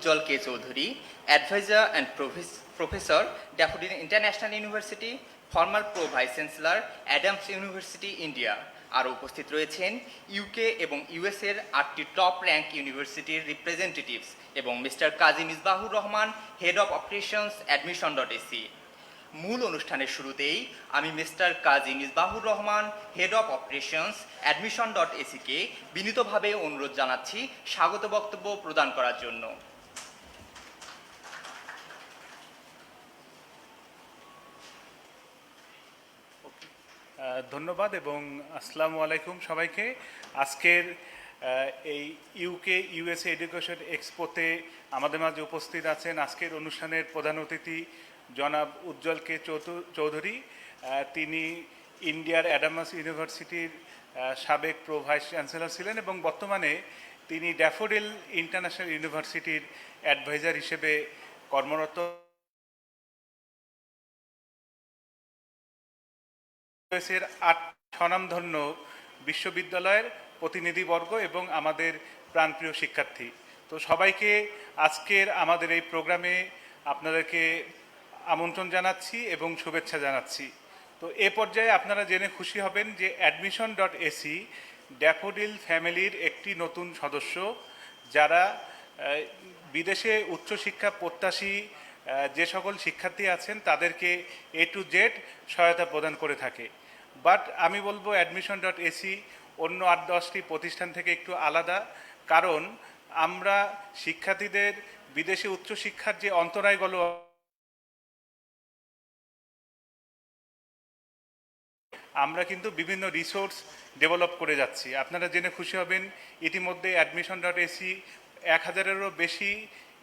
Ujjwal K. Chaudhary, Advisor and Professor, Daffodil International University, former Pro Vice Chancellor, Adams University, India। আরও উপস্থিত রয়েছেন UK এবং US এর 8টি টপ র্যাঙ্ক ইউনিভার্সিটির রিপ্রেজেন্টেটিভস এবং mister Kazi Misbahur Rahman, head of operations Admission.ac। মূল অনুষ্ঠানের শুরুতেই আমি mister Kazi Misbahur Rahman, head of operations Admission.ac কে বিনীতভাবে অনুরোধ জানাচ্ছি স্বাগত বক্তব্য প্রদান করার জন্য। ধন্যবাদ এবং আসসালামু আলাইকুম সবাইকে। আজকের এই ইউকে ইউএসএ এডুকেশন এক্সপোতে আমাদের মাঝে উপস্থিত আছেন আজকের অনুষ্ঠানের প্রধান অতিথি জনাব উজ্জ্বল কে চৌধুরী। তিনি ইন্ডিয়ার অ্যাডামাস ইউনিভার্সিটির সাবেক প্রো ভাইস চ্যান্সেলর ছিলেন এবং বর্তমানে তিনি ড্যাফোডিল ইন্টারন্যাশনাল ইউনিভার্সিটির অ্যাডভাইজার হিসেবে কর্মরত। এর 8 স্বনামধন্য বিশ্ববিদ্যালয়ের প্রতিনিধিবর্গ এবং আমাদের প্রাণপ্রিয় শিক্ষার্থী, তো সবাইকে আজকের আমাদের এই প্রোগ্রামে আপনাদেরকে আমন্ত্রণ জানাচ্ছি এবং শুভেচ্ছা জানাচ্ছি। তো এ পর্যায়ে আপনারা জেনে খুশি হবেন যে Admission.ac ড্যাফোডিল ফ্যামিলির একটি নতুন সদস্য, যারা বিদেশে উচ্চশিক্ষা প্রত্যাশী যে সকল শিক্ষার্থী আছেন তাদেরকে A to Z সহায়তা প্রদান করে থাকে। বাট আমি বলবো Admission.ac অন্য 8-10টি প্রতিষ্ঠান থেকে একটু আলাদা, কারণ আমরা শিক্ষার্থীদের বিদেশে উচ্চশিক্ষার যে অন্তরায়গুলো আমরা কিন্তু বিভিন্ন রিসোর্স ডেভেলপ করে যাচ্ছি। আপনারা জেনে খুশি হবেন ইতিমধ্যে Admission.ac 1000-এরও বেশি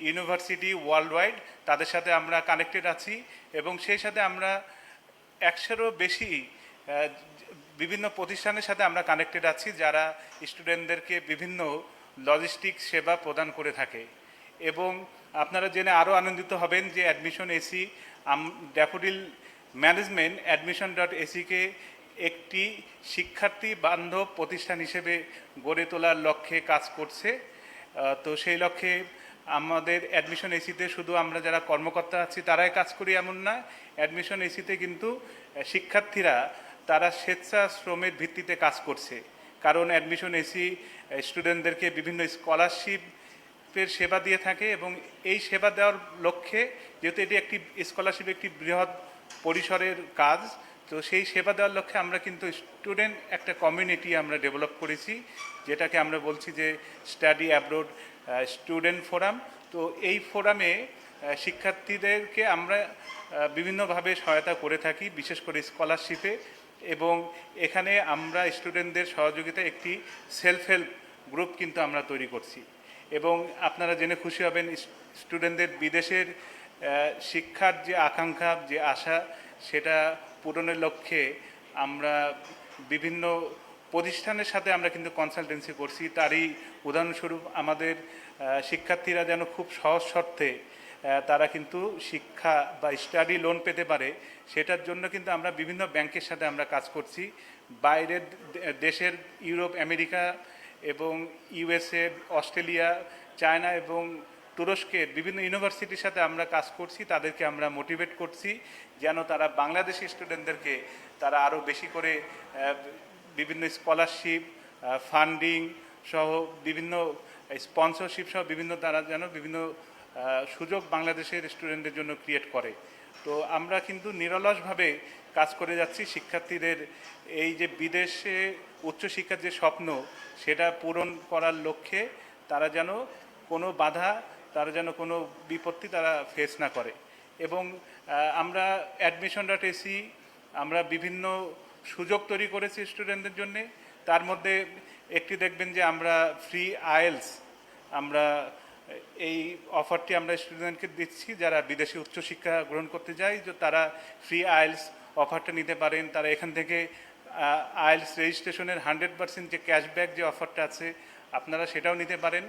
ইউনিভার্সিটি ওয়ার্ল্ড ওয়াইড তাদের সাথে আমরা কানেক্টেড আছি এবং সেই সাথে আমরা 100-এরও বেশি বিভিন্ন প্রতিষ্ঠানের সাথে আমরা কানেক্টেড আছি, যারা স্টুডেন্টদেরকে বিভিন্ন লজিস্টিক সেবা প্রদান করে থাকে। এবং আপনারা জেনে আরও আনন্দিত হবেন যে Admission.ac ড্যাফোডিল ম্যানেজমেন্ট Admission.ac কে একটি শিক্ষার্থী বান্ধব প্রতিষ্ঠান হিসেবে গড়ে তোলার লক্ষ্যে কাজ করছে। তো সেই লক্ষ্যে আমাদের Admission.ac-তে শুধু আমরা যারা কর্মকর্তা আছি তারাই কাজ করি এমন না, Admission.ac-তে কিন্তু শিক্ষার্থীরা তারা স্বেচ্ছাশ্রমের ভিত্তিতে কাজ করছে। কারণ Admission.ac স্টুডেন্টদেরকে বিভিন্ন স্কলারশিপের সেবা দিয়ে থাকে এবং এই সেবা দেওয়ার লক্ষ্যে, যেহেতু এটি একটি স্কলারশিপ একটি বৃহৎ পরিসরের কাজ, তো সেই সেবা দেওয়ার লক্ষ্যে আমরা কিন্তু স্টুডেন্ট একটা কমিউনিটি আমরা ডেভেলপ করেছি, যেটাকে আমরা বলছি যে স্টাডি অ্যাব্রোড স্টুডেন্ট ফোরাম। তো এই ফোরামে শিক্ষার্থীদেরকে আমরা বিভিন্নভাবে সহায়তা করে থাকি, বিশেষ করে স্কলারশিপে, এবং এখানে আমরা স্টুডেন্টদের সহযোগিতায় একটি সেলফ হেল্প গ্রুপ কিন্তু আমরা তৈরি করছি। এবং আপনারা জেনে খুশি হবেন স্টুডেন্টদের বিদেশের শিক্ষার যে আকাঙ্ক্ষা, যে আশা, সেটা পূরণের লক্ষ্যে আমরা বিভিন্ন প্রতিষ্ঠানের সাথে আমরা কিন্তু কনসালটেন্সি করছি। তারই উদাহরণস্বরূপ আমাদের শিক্ষার্থীরা যেন খুব সহজ শর্তে তারা কিন্তু শিক্ষা বা স্টাডি লোন পেতে পারে, সেটার জন্য কিন্তু আমরা বিভিন্ন ব্যাংকের সাথে আমরা কাজ করছি। বাইরের দেশের ইউরোপ, আমেরিকা এবং ইউএসএ, অস্ট্রেলিয়া, চায়না এবং তুরস্কের বিভিন্ন ইউনিভার্সিটির সাথে আমরা কাজ করছি। তাদেরকে আমরা মোটিভেট করছি যেন তারা বাংলাদেশি স্টুডেন্টদেরকে তারা আরও বেশি করে বিভিন্ন স্কলারশিপ, ফান্ডিং সহ বিভিন্ন স্পন্সরশিপ সহ বিভিন্ন তারা যেন বিভিন্ন সুযোগ বাংলাদেশের স্টুডেন্টদের জন্য ক্রিয়েট করে। তো আমরা কিন্তু নিরলসভাবে কাজ করে যাচ্ছি শিক্ষার্থীদের এই যে বিদেশে উচ্চশিক্ষার যে স্বপ্ন, সেটা পূরণ করার লক্ষ্যে তারা যেন কোনো বাধা, তারা যেন কোনো বিপত্তি তারা ফেস না করে। এবং আমরা Admission.ac আমরা বিভিন্ন সুযোগ তৈরি করেছি স্টুডেন্টদের জন্যে। তার মধ্যে একটি দেখবেন যে আমরা ফ্রি আইএলস আমরা এই অফারটি আমরা স্টুডেন্টকে দিচ্ছি, যারা বিদেশে উচ্চশিক্ষা গ্রহণ করতে যায় যে তারা ফ্রি আইএলস অফারটা নিতে পারেন। তারা এখান থেকে আইএলস রেজিস্ট্রেশনের 100% যে ক্যাশব্যাক যে অফারটা আছে আপনারা সেটাও নিতে পারেন।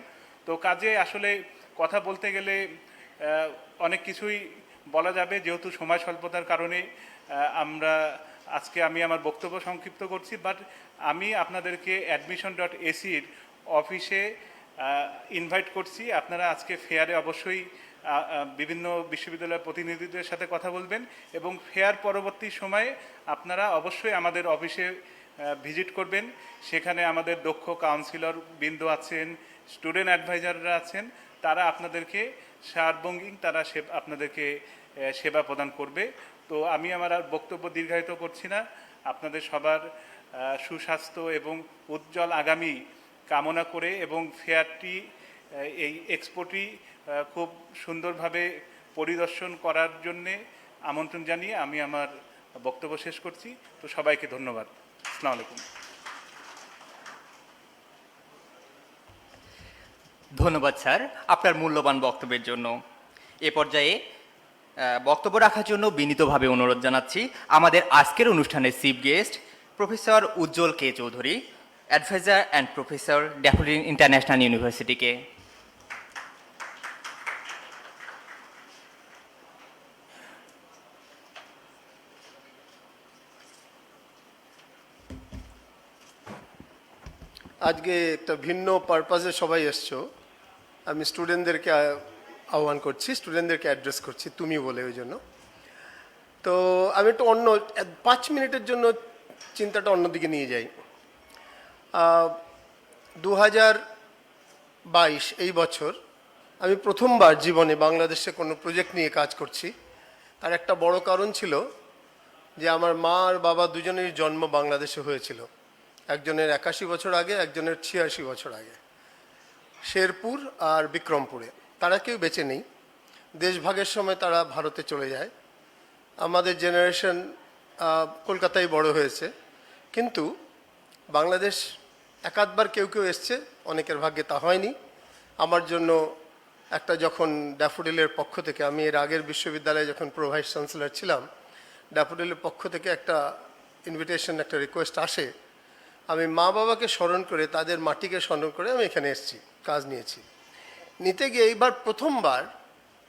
তো কাজে আসলে কথা বলতে গেলে অনেক কিছুই বলা যাবে, যেহেতু সময় স্বল্পতার কারণে আমি আমার বক্তব্য সংক্ষিপ্ত করছি। বাট আমি আপনাদেরকে Admission.ac-র অফিসে ইনভাইট করছি। আপনারা আজকে ফেয়ারে অবশ্যই বিভিন্ন বিশ্ববিদ্যালয়ের প্রতিনিধিদের সাথে কথা বলবেন এবং ফেয়ার পরবর্তী সময়ে আপনারা অবশ্যই আমাদের অফিসে ভিজিট করবেন। সেখানে আমাদের দক্ষ কাউন্সিলর বৃন্দ আছেন, স্টুডেন্ট অ্যাডভাইজাররা আছেন, তারা আপনাদেরকে সার্বঙ্গীন তারা আপনাদেরকে সেবা প্রদান করবে। তো আমি আমার আর বক্তব্য দীর্ঘায়িত করছি না। আপনাদের সবার সুস্বাস্থ্য এবং উজ্জ্বল আগামী কামনা করে এবং ফেয়ারটি এই এক্সপোটি খুব সুন্দরভাবে পরিদর্শন করার জন্যে আমন্ত্রণ জানিয়ে আমি আমার বক্তব্য শেষ করছি। তো সবাইকে ধন্যবাদ। আসসালামু আলাইকুম। ধন্যবাদ স্যার আপনার মূল্যবান বক্তব্যের জন্য। এ পর্যায়ে বক্তব্য রাখার জন্য বিনীতভাবে অনুরোধ জানাচ্ছি আমাদের আজকের অনুষ্ঠানের chief guest professor Ujjwal K Chowdhury, adviser and professor Daffodil International ইউনিভার্সিটিকে। আজকে একটা ভিন্ন পারপাসে সবাই এসছো। আমি স্টুডেন্টদেরকে আহ্বান করছি, স্টুডেন্টদেরকে অ্যাড্রেস করছি তুমি বলে, ওই জন্য। তো আমি একটু অন্য 5 মিনিটের জন্য চিন্তাটা অন্যদিকে নিয়ে যাই। 2022 এই বছর আমি প্রথমবার জীবনে বাংলাদেশে কোনো প্রজেক্ট নিয়ে কাজ করছি। তার একটা বড় কারণ ছিল যে আমার মা আর বাবা দুজনেরই জন্ম বাংলাদেশে হয়েছিল। একজনের 81 বছর আগে, একজনের 86 বছর আগে, শেরপুর আর বিক্রমপুরে। তারা কেউ বেঁচে নেই। দেশভাগের সময় তারা ভারতে চলে যায়। আমাদের জেনারেশন কলকাতায় বড় হয়েছে, কিন্তু বাংলাদেশ একাধবার কেউ কেউ এসছে, অনেকের ভাগ্যে তা হয়নি। আমার জন্য একটা যখন ড্যাফোডিলের পক্ষ থেকে, আমি এর আগের বিশ্ববিদ্যালয়ে যখন প্রো ভাইস চ্যান্সেলর ছিলাম, ড্যাফোডিলের পক্ষ থেকে একটা ইনভিটেশন, একটা রিকোয়েস্ট আসে। আমি মা বাবাকে স্মরণ করে, তাদের মাটিকে স্মরণ করে আমি এখানে এসেছি, কাজ নিয়েছি। নিতে গিয়ে এইবার প্রথমবার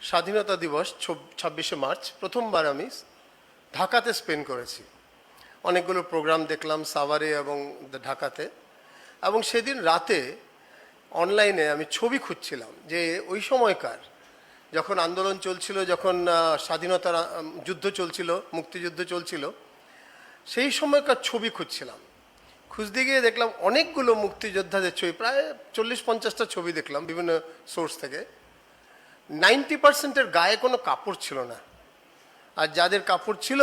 স্বাধীনতা দিবস 26শে মার্চ প্রথমবার আমি ঢাকাতে স্পেন্ড করেছি। অনেকগুলো প্রোগ্রাম দেখলাম সাভারে এবং ঢাকাতে। এবং সেদিন রাতে অনলাইনে আমি ছবি খুঁজছিলাম যে ওই সময়কার যখন আন্দোলন চলছিল, যখন স্বাধীনতার যুদ্ধ চলছিল, মুক্তিযুদ্ধ চলছিল, সেই সময়কার ছবি খুঁজছিলাম। খুঁজতে গিয়ে দেখলাম অনেকগুলো মুক্তিযোদ্ধাদের ছবি, প্রায় 40-50টা ছবি দেখলাম বিভিন্ন সোর্স থেকে। 90%-এর গায়ে কোনো কাপড় ছিল না, আর যাদের কাপড় ছিল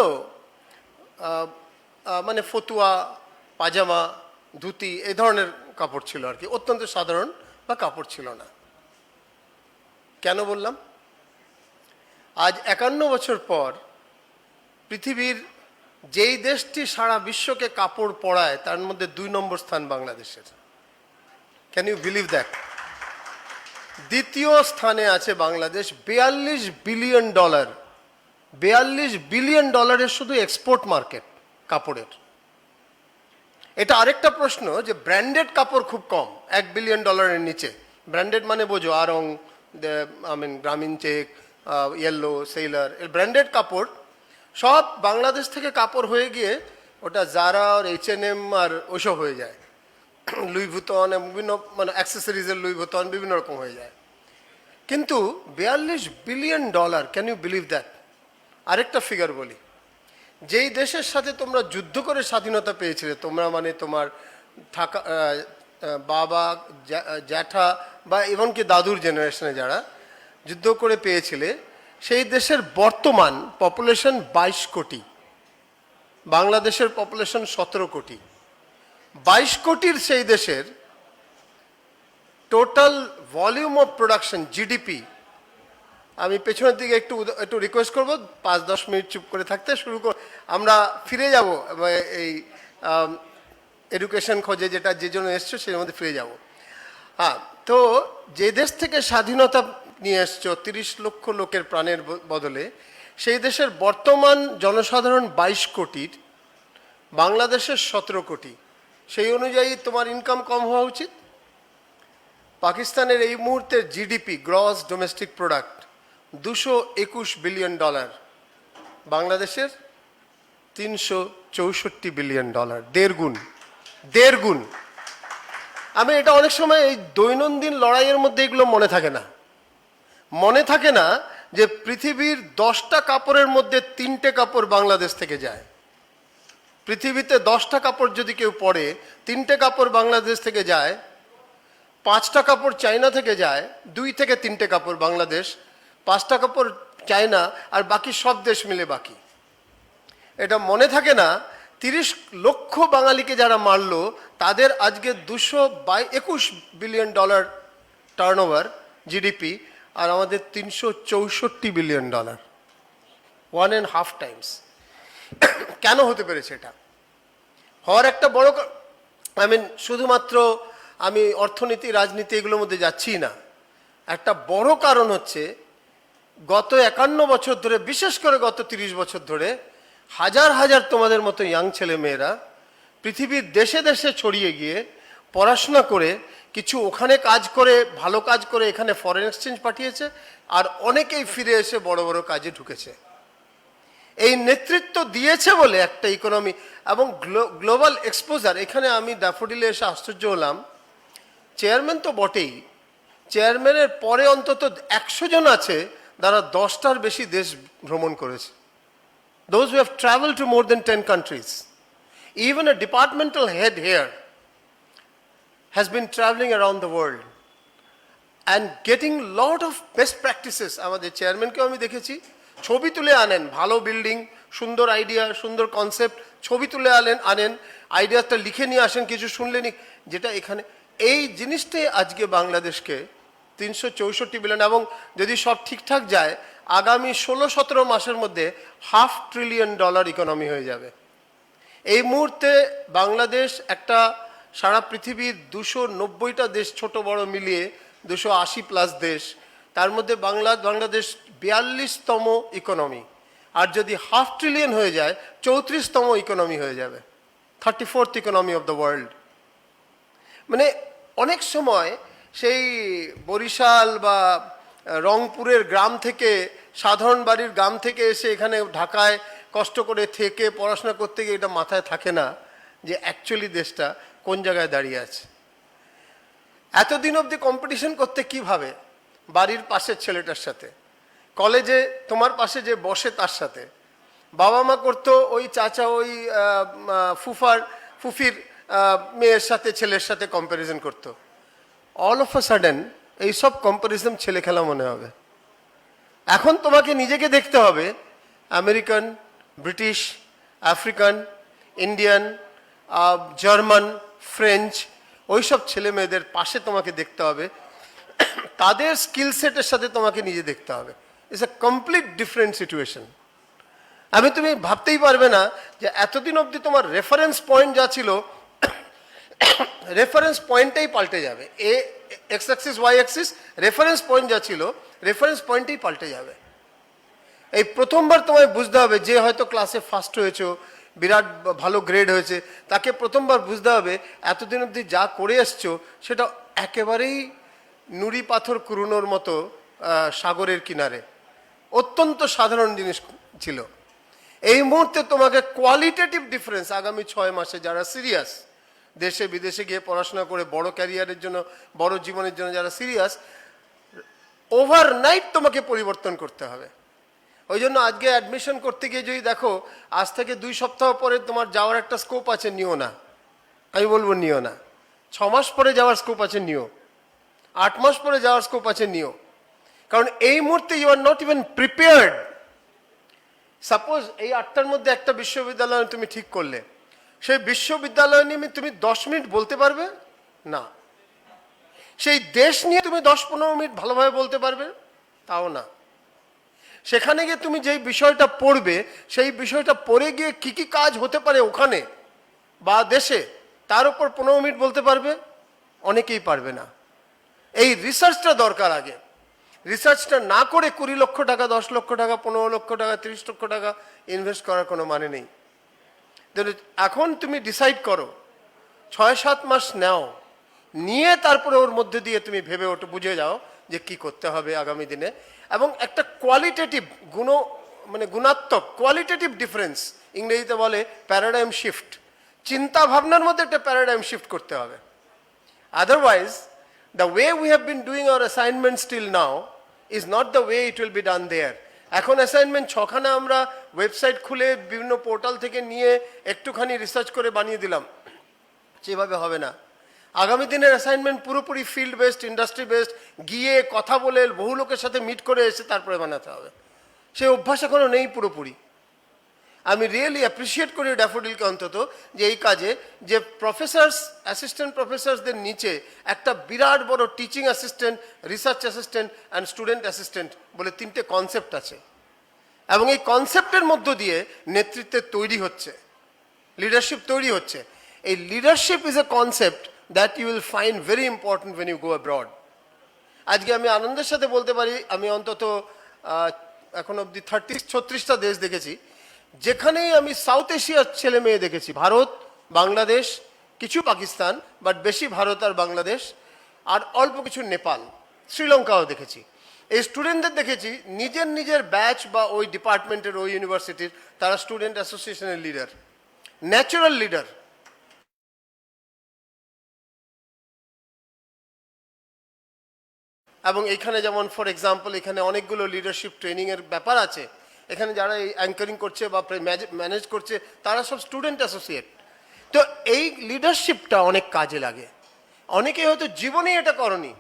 মানে ফতুয়া, পাজামা, ধুতি, এই ধরনের কাপড় ছিল আর কি, অত্যন্ত সাধারণ, বা কাপড় ছিল না। কেন বললাম? আজ 51 বছর পর পৃথিবীর যেই দেশটি সারা বিশ্বকে কাপড় পরায় তার মধ্যে 2 নম্বর স্থান বাংলাদেশের। Can you believe that? দ্বিতীয় স্থানে আছে বাংলাদেশ। $42 বিলিয়ন, $42 বিলিয়ন শুধু এক্সপোর্ট মার্কেট কাপড়ের। এটা আরেকটা প্রশ্ন যে ব্র্যান্ডেড কাপড় খুব কম, $1 বিলিয়ন নিচে। ব্র্যান্ডেড মানে বোঝো, আরং, গ্রামীণ চেক, ইয়েলো, সেইলার, এর ব্র্যান্ডেড কাপড় সব বাংলাদেশ থেকে কাপড় হয়ে গিয়ে ওটা জারা আর H&M আর ওসব হয়ে যায়, লুই ভুতন, বিভিন্ন মানে অ্যাক্সেসরিজের লুই ভুতন বিভিন্ন রকম হয়ে যায়। কিন্তু $42 billion, can you believe that? আরেকটা ফিগার বলি, যেই দেশের সাথে তোমরা যুদ্ধ করে স্বাধীনতা পেয়েছিলে, তোমরা মানে তোমার থাকা বাবা, জ্যাঠা বা এমনকি দাদুর জেনারেশনে যারা যুদ্ধ করে পেয়েছিলে, সেই দেশের বর্তমান পপুলেশন 22 কোটি, বাংলাদেশের পপুলেশন 17 কোটি। 22 কোটির সেই দেশের total volume of production, GDP, আমি পেছনের দিকে একটু রিকোয়েস্ট করবো 5-10 মিনিট চুপ করে থাকতে, শুরু কর। আমরা ফিরে যাব এই এডুকেশন খোঁজে, যেটা যে জন্য এসছো সেই মধ্যে ফিরে যাব। হ্যাঁ, তো যে দেশ থেকে স্বাধীনতা নিয়ে এসছো 30 লক্ষ লোকের প্রাণের বদলে, সেই দেশের বর্তমান জনসাধারণ 22 কোটির, বাংলাদেশের 17 কোটি। সেই অনুযায়ী তোমার ইনকাম কম হওয়া উচিত। পাকিস্তানের এই মুহূর্তের GDP, gross domestic product, $221 billion, বাংলাদেশের $364 বিলিয়ন, 1.5 গুণ। আমি এটা অনেক সময় এই দৈনন্দিন লড়াইয়ের মধ্যে এগুলো মনে থাকে না। মনে থাকে না যে পৃথিবীর 10টা কাপড়ের মধ্যে 3টে কাপড় বাংলাদেশ থেকে যায়। পৃথিবীতে 10টা কাপড় যদি কেউ পরে, 3টে কাপড় বাংলাদেশ থেকে যায়, 5টা কাপড় চায়না থেকে যায়, 2 থেকে 3টে কাপড় বাংলাদেশ, 5টা কাপড় চায়না, আর বাকি সব দেশ মিলে বাকি। এটা মনে থাকে না 30 লক্ষ বাঙালিকে যারা মারলো তাদের আজকে $221 বিলিয়ন টার্নওভার জিডিপি, আর আমাদের $364 বিলিয়ন, 1.5 টাইমস। কেন হতে পেরেছে এটা? হওয়ার একটা বড় শুধুমাত্র আমি অর্থনীতি রাজনীতি এগুলোর মধ্যে যাচ্ছি না, একটা বড় কারণ হচ্ছে গত 51 বছর ধরে, বিশেষ করে গত 30 বছর ধরে হাজার হাজার তোমাদের মতো ইয়াং ছেলে মেয়েরা পৃথিবীর দেশে দেশে ছড়িয়ে গিয়ে পড়াশোনা করে, কিছু ওখানে কাজ করে, ভালো কাজ করে এখানে ফরেন এক্সচেঞ্জ পাঠিয়েছে, আর অনেকেই ফিরে এসে বড় বড় কাজে ঢুকেছে। এই নেতৃত্ব দিয়েছে বলে একটা ইকোনমি এবং গ্লোবাল এক্সপোজার। এখানে আমি ড্যাফোডিলে এসে আশ্চর্য হলাম, চেয়ারম্যান তো বটেই, চেয়ারম্যানের পরে অন্তত 100 জন আছে যারা 10টার বেশি দেশ ভ্রমণ করেছে। Those who have traveled to more than 10 countries. Even a departmental head here has been traveling around the world and getting lot of best practices. আমাদের চেয়ারম্যানকেও আমি দেখেছি ছবি তুলে আনেন, ভালো বিল্ডিং, সুন্দর আইডিয়া, সুন্দর কনসেপ্ট, ছবি তুলে আনেন, আইডিয়াটা লিখে নিয়ে আসেন, কিছু শুনলেনি, যেটা এখানে এই জিনিসটাই আজকে বাংলাদেশকে 364 বিলিয়ন, এবং যদি সব ঠিকঠাক যায় আগামী 16-17 মাসের মধ্যে $500 ট্রিলিয়ন ইকোনমি হয়ে যাবে। এই মুহূর্তে বাংলাদেশ একটা সারা পৃথিবীর 290টা দেশ ছোট বড় মিলিয়ে 280+ দেশ, তার মধ্যে বাংলাদেশ 42তম ইকোনমি, আর যদি $500 ট্রিলিয়ন হয়ে যায় 34তম ইকোনমি হয়ে যাবে, 34th economy of the world. মানে অনেক সময় সেই বরিশাল বা রংপুরের গ্রাম থেকে, সাধারণ বাড়ির গ্রাম থেকে এসে এখানে ঢাকায় কষ্ট করে থেকে পড়াশোনা করতে গিয়ে এটা মাথায় থাকে না যে অ্যাকচুয়ালি দেশটা কোন জায়গায় দাঁড়িয়ে আছে। এতদিন অবধি কম্পিটিশন করতে কিভাবে? বাড়ির পাশের ছেলেটার সাথে, কলেজে তোমার পাশে যে বসে তার সাথে, বাবা মা করতো ওই চাচা, ওই ফুফির মেয়ের সাথে, ছেলের সাথে কম্প্যারিজন করতো। অল অফ আ সাডেন এইসব কম্প্যারিজন ছেলে খেলা মনে হবে। এখন তোমাকে নিজেকে দেখতে হবে American, British, African, Indian, German, French, ওইসব ছেলে মেয়েদের পাশে তোমাকে দেখতে হবে, তাদের স্কিল সেটের সাথে তোমাকে নিজে দেখতে হবে। It's a complete different situation. তুমি ভাবতেই পারবে না যে এতদিন অবধি তোমার রেফারেন্স পয়েন্ট যা ছিল, রেফারেন্স পয়েন্টটাই পাল্টে যাবে। X axis, Y axis, reference point যা ছিল, রেফারেন্স পয়েন্টই পাল্টে যাবে। এই প্রথমবার তোমায় বুঝতে হবে, যে হয়তো ক্লাসে ফার্স্ট হয়েছো, বিরাট ভালো গ্রেড হয়েছে, তাকে প্রথমবার বুঝতে হবে এতদিন অবধি যা করে এসছো সেটা একেবারেই নুড়ি পাথর কুড়োনোর মতো সাগরের কিনারে অত্যন্ত সাধারণ জিনিস ছিল। এই মুহূর্তে তোমাকে কোয়ালিটেটিভ ডিফারেন্স আগামী 6 মাসে যারা সিরিয়াস, দেশে বিদেশে গিয়ে পড়াশোনা করে বড় ক্যারিয়ারের জন্য, বড় জীবনের জন্য যারা সিরিয়াস, ওভারনাইট তোমাকে পরিবর্তন করতে হবে। ওই জন্য আজকে অ্যাডমিশন করতে গিয়ে যদি দেখো আজ থেকে 2 সপ্তাহ পরে তোমার যাওয়ার একটা স্কোপ আছে, নিও না। আমি বলবো নিও না। 6 মাস পরে যাওয়ার স্কোপ আছে, নিও। 8 মাস পরে যাওয়ার স্কোপ আছে, নিও। কারণ এই মুহূর্তে you are not even prepared. Suppose এই 8টার মধ্যে একটা বিশ্ববিদ্যালয় তুমি ঠিক করলে, সেই বিশ্ববিদ্যালয় নিয়ে তুমি 10 মিনিট বলতে পারবে না। সেই দেশ নিয়ে তুমি 10-15 মিনিট ভালোভাবে বলতে পারবে, তাও না। সেখানে গিয়ে তুমি যেই বিষয়টা পড়বে, সেই বিষয়টা পড়ে গিয়ে কি কি কাজ হতে পারে ওখানে বা দেশে, তার উপর 15 মিনিট বলতে পারবে, অনেকেই পারবে না। এই রিসার্চটা দরকার। আগে রিসার্চটা না করে 20 লক্ষ টাকা, 10 লক্ষ টাকা, 15 লক্ষ টাকা, 30 লক্ষ টাকা ইনভেস্ট করার কোনো মানে নেই। এখন তুমি ডিসাইড করো, 6-7 মাস নাও, নিয়ে তারপরে ওর মধ্যে দিয়ে তুমি ভেবে ওটা বুঝে যাও যে কি করতে হবে আগামী দিনে। এবং একটা কোয়ালিটেটিভ গুণাত্মক কোয়ালিটেটিভ ডিফারেন্স, ইংরেজিতে বলে প্যারাডাইম শিফট, চিন্তা ভাবনার মধ্যে একটা প্যারাডাইম শিফট করতে হবে। Otherwise, the way we have been doing our assignments till now is not the way it will be done there. এখন অ্যাসাইনমেন্ট ছখানা আমরা ওয়েবসাইট খুলে বিভিন্ন পোর্টাল থেকে নিয়ে একটুখানি রিসার্চ করে বানিয়ে দিলাম, সেভাবে হবে না। আগামী দিনের অ্যাসাইনমেন্ট পুরোপুরি ফিল্ড বেসড, ইন্ডাস্ট্রি বেসড, গিয়ে কথা বলে বহু লোকের সাথে মিট করে এসে তারপরে বানাতে হবে। সেই অভ্যাস এখনো নেই পুরোপুরি। আমি রিয়েলি অ্যাপ্রিসিয়েট করি ড্যাফোডিলকে অন্তত যে এই কাজে, যে প্রফেসর্স, অ্যাসিস্ট্যান্ট প্রফেসরসদের নিচে একটা বিরাট বড় teaching assistant, research assistant and student assistant বলে তিনটে কনসেপ্ট আছে, এবং এই কনসেপ্টের মধ্য দিয়ে নেতৃত্বের তৈরি হচ্ছে, লিডারশিপ তৈরি হচ্ছে। এই leadership is a concept that you will find very important when you go abroad. আজকে আমি আনন্দের সাথে বলতে পারি, আমি অন্তত এখন অবধি 36টা দেশ দেখেছি, যেখানেই আমি সাউথ এশিয়ার ছেলে মেয়ে দেখেছি, ভারত, বাংলাদেশ, কিছু পাকিস্তান, বাট বেশি ভারত আর বাংলাদেশ, আর অল্প কিছু নেপাল, শ্রীলঙ্কাও দেখেছি। এই স্টুডেন্টদের দেখেছি নিজের নিজের ব্যাচ বা ওই ডিপার্টমেন্টের, ওই ইউনিভার্সিটির, তারা স্টুডেন্ট অ্যাসোসিয়েশনের লিডার, ন্যাচারাল লিডার। এবং এখানে যেমন ফর এক্সাম্পল এখানে অনেকগুলো লিডারশিপ ট্রেনিংয়ের ব্যাপার আছে, এখানে যারা এই অ্যাঙ্কারিং করছে বা ম্যানেজ করছে তারা সব স্টুডেন্ট অ্যাসোসিয়েট। তো এই লিডারশিপটা অনেক কাজে লাগে। অনেকে হয়তো জীবনে এটা করনি,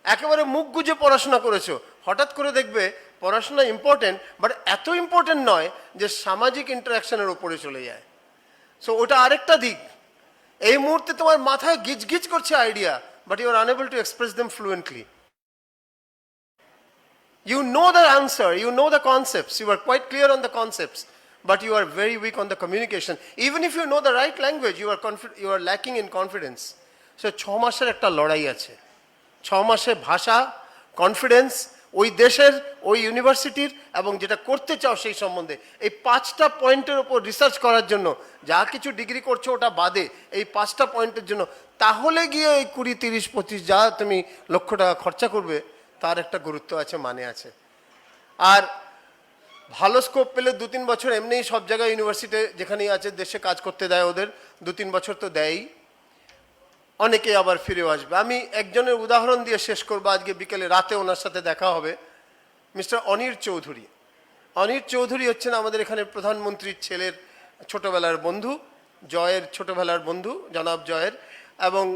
একেবারে মুখ গুজে পড়াশোনা করেছো, হঠাৎ করে দেখবে পড়াশোনা ইম্পর্টেন্ট, বাট এত ইম্পর্টেন্ট নয় যে সামাজিক ইন্টারাকশনের ওপরে চলে যায়। সো ওটা আরেকটা দিক। এই মুহূর্তে তোমার মাথায় গিজগিজ করছে idea, but you are unable to express them fluently. You know the answer, you know the concepts, you are quite clear on the concepts, but you are very weak on the communication. Even if you know the right language, you are lacking in confidence. So 6 মাসের একটা লড়াই আছে। 6 মাসে ভাষা, confidence, ওই দেশের, ওই ইউনিভার্সিটির এবং যেটা করতে চাও সেই সম্বন্ধে, এই 5টা পয়েন্টের উপর রিসার্চ করার জন্য, যা কিছু ডিগ্রি করছো ওটা বাদে এই 5টা পয়েন্টের জন্য, তাহলে গিয়ে এই 20, 30, 25 যা তুমি লক্ষ টাকা খরচা করবে তার একটা গুরুত্ব আছে, মানে আছে। আর ভালো স্কোপ পেলে 2-3 বছর এমনিই সব জায়গায় ইউনিভার্সিটি যেখানেই আছে দেশে কাজ করতে দেয়, ওদের 2-3 বছর তো দেয়ই, অনেকে আবার ফিরেও আসবে। আমি একজনের উদাহরণ দিয়ে শেষ করবো, আজকে বিকেলে রাতে ওনার সাথে দেখা হবে, মিস্টার অনির চৌধুরী। অনির চৌধুরী হচ্ছেন আমাদের এখানে প্রধানমন্ত্রীর ছেলের ছোটবেলার বন্ধু, জয়ের ছোটবেলার বন্ধু, জনাব জয়ের, এবং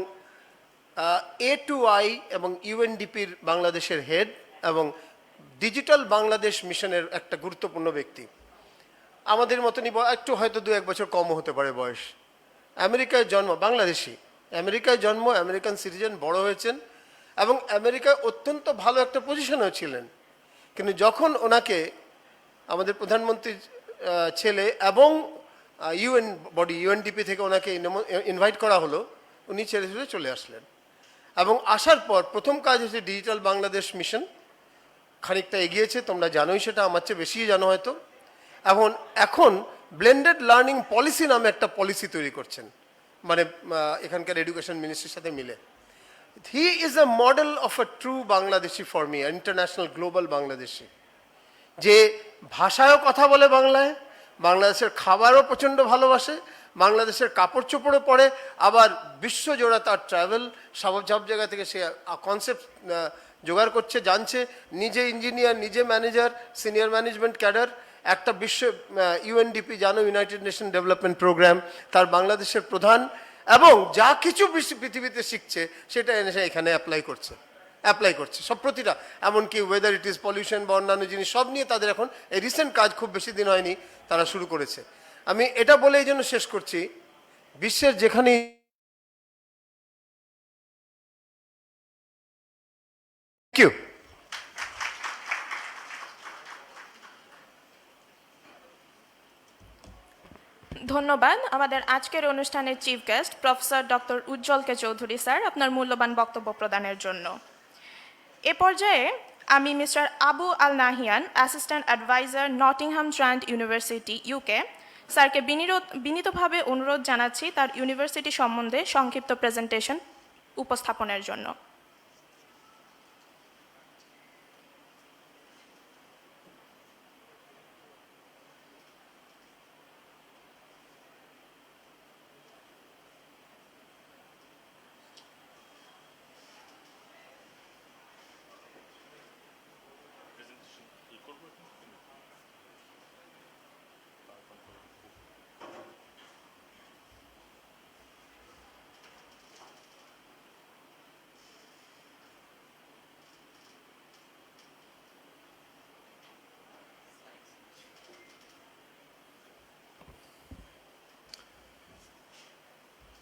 A2I এবং ইউএনডিপির বাংলাদেশের হেড এবং ডিজিটাল বাংলাদেশ মিশনের একটা গুরুত্বপূর্ণ ব্যক্তি। আমাদের মতনই একটু হয়তো 2-1 বছর কমও হতে পারে বয়স। আমেরিকায় জন্ম, বাংলাদেশি, আমেরিকায় জন্ম, আমেরিকান সিটিজেন, বড় হয়েছেন এবং আমেরিকায় অত্যন্ত ভালো একটা পজিশনেও ছিলেন। কিন্তু যখন ওনাকে আমাদের প্রধানমন্ত্রীর ছেলে এবং ইউএন বডি ইউএনডিপি থেকে ওনাকে ইনভাইট করা হলো, উনি ছেড়ে ছেড়ে চলে আসলেন। এবং আসার পর প্রথম কাজ হচ্ছে ডিজিটাল বাংলাদেশ মিশন, খানিকটা এগিয়েছে, তোমরা জানোই সেটা, আমার চেয়ে বেশিই জানো হয়তো। এখন ব্লেন্ডেড লার্নিং পলিসি নামে একটা পলিসি তৈরি করছেন, মানে এখানকার এডুকেশন মিনিস্ট্রির সাথে মিলে। He is a model of a true Bangladeshi for me, international global Bangladeshi, যে ভাষায়ও কথা বলে বাংলায়, বাংলাদেশের খাবারও প্রচণ্ড ভালোবাসে, বাংলাদেশের কাপড় চোপড়ও পরে, আবার বিশ্বজোড়া তার ট্রাভেল, সব জায়গা থেকে সে কনসেপ্ট জোগাড় করছে, জানছে, নিজে ইঞ্জিনিয়ার, নিজে ম্যানেজার, সিনিয়র ম্যানেজমেন্ট ক্যাডার, একটা বিশ্ব ইউএনডিপি জানো, ইউনাইটেড নেশন ডেভেলপমেন্ট প্রোগ্রাম, তার বাংলাদেশের প্রধান, এবং যা কিছু পৃথিবীতে শিখছে সেটা এনে সে এখানে অ্যাপ্লাই করছে সব প্রতিটা, এমনকি ওয়েদার ইট ইজ পলিউশন বা অন্যান্য জিনিস সব নিয়ে তাদের এখন এই রিসেন্ট কাজ, খুব বেশি দিন হয়নি তারা শুরু করেছে। আমি এটা বলে এই জন্য শেষ করছি, বিশ্বের যেখানে ধন্যবাদ আমাদের আজকের অনুষ্ঠানের chief guest professor doctor Ujjwal K Chowdhury sir আপনার মূল্যবান বক্তব্য প্রদানের জন্য। এ পর্যায়ে আমি mister Abu Al Nahian, assistant adviser, Nottingham Trent University, UK, স্যারকে বিনীতভাবে অনুরোধ জানাচ্ছি তার ইউনিভার্সিটি সম্বন্ধে সংক্ষিপ্ত প্রেজেন্টেশন উপস্থাপনের জন্য।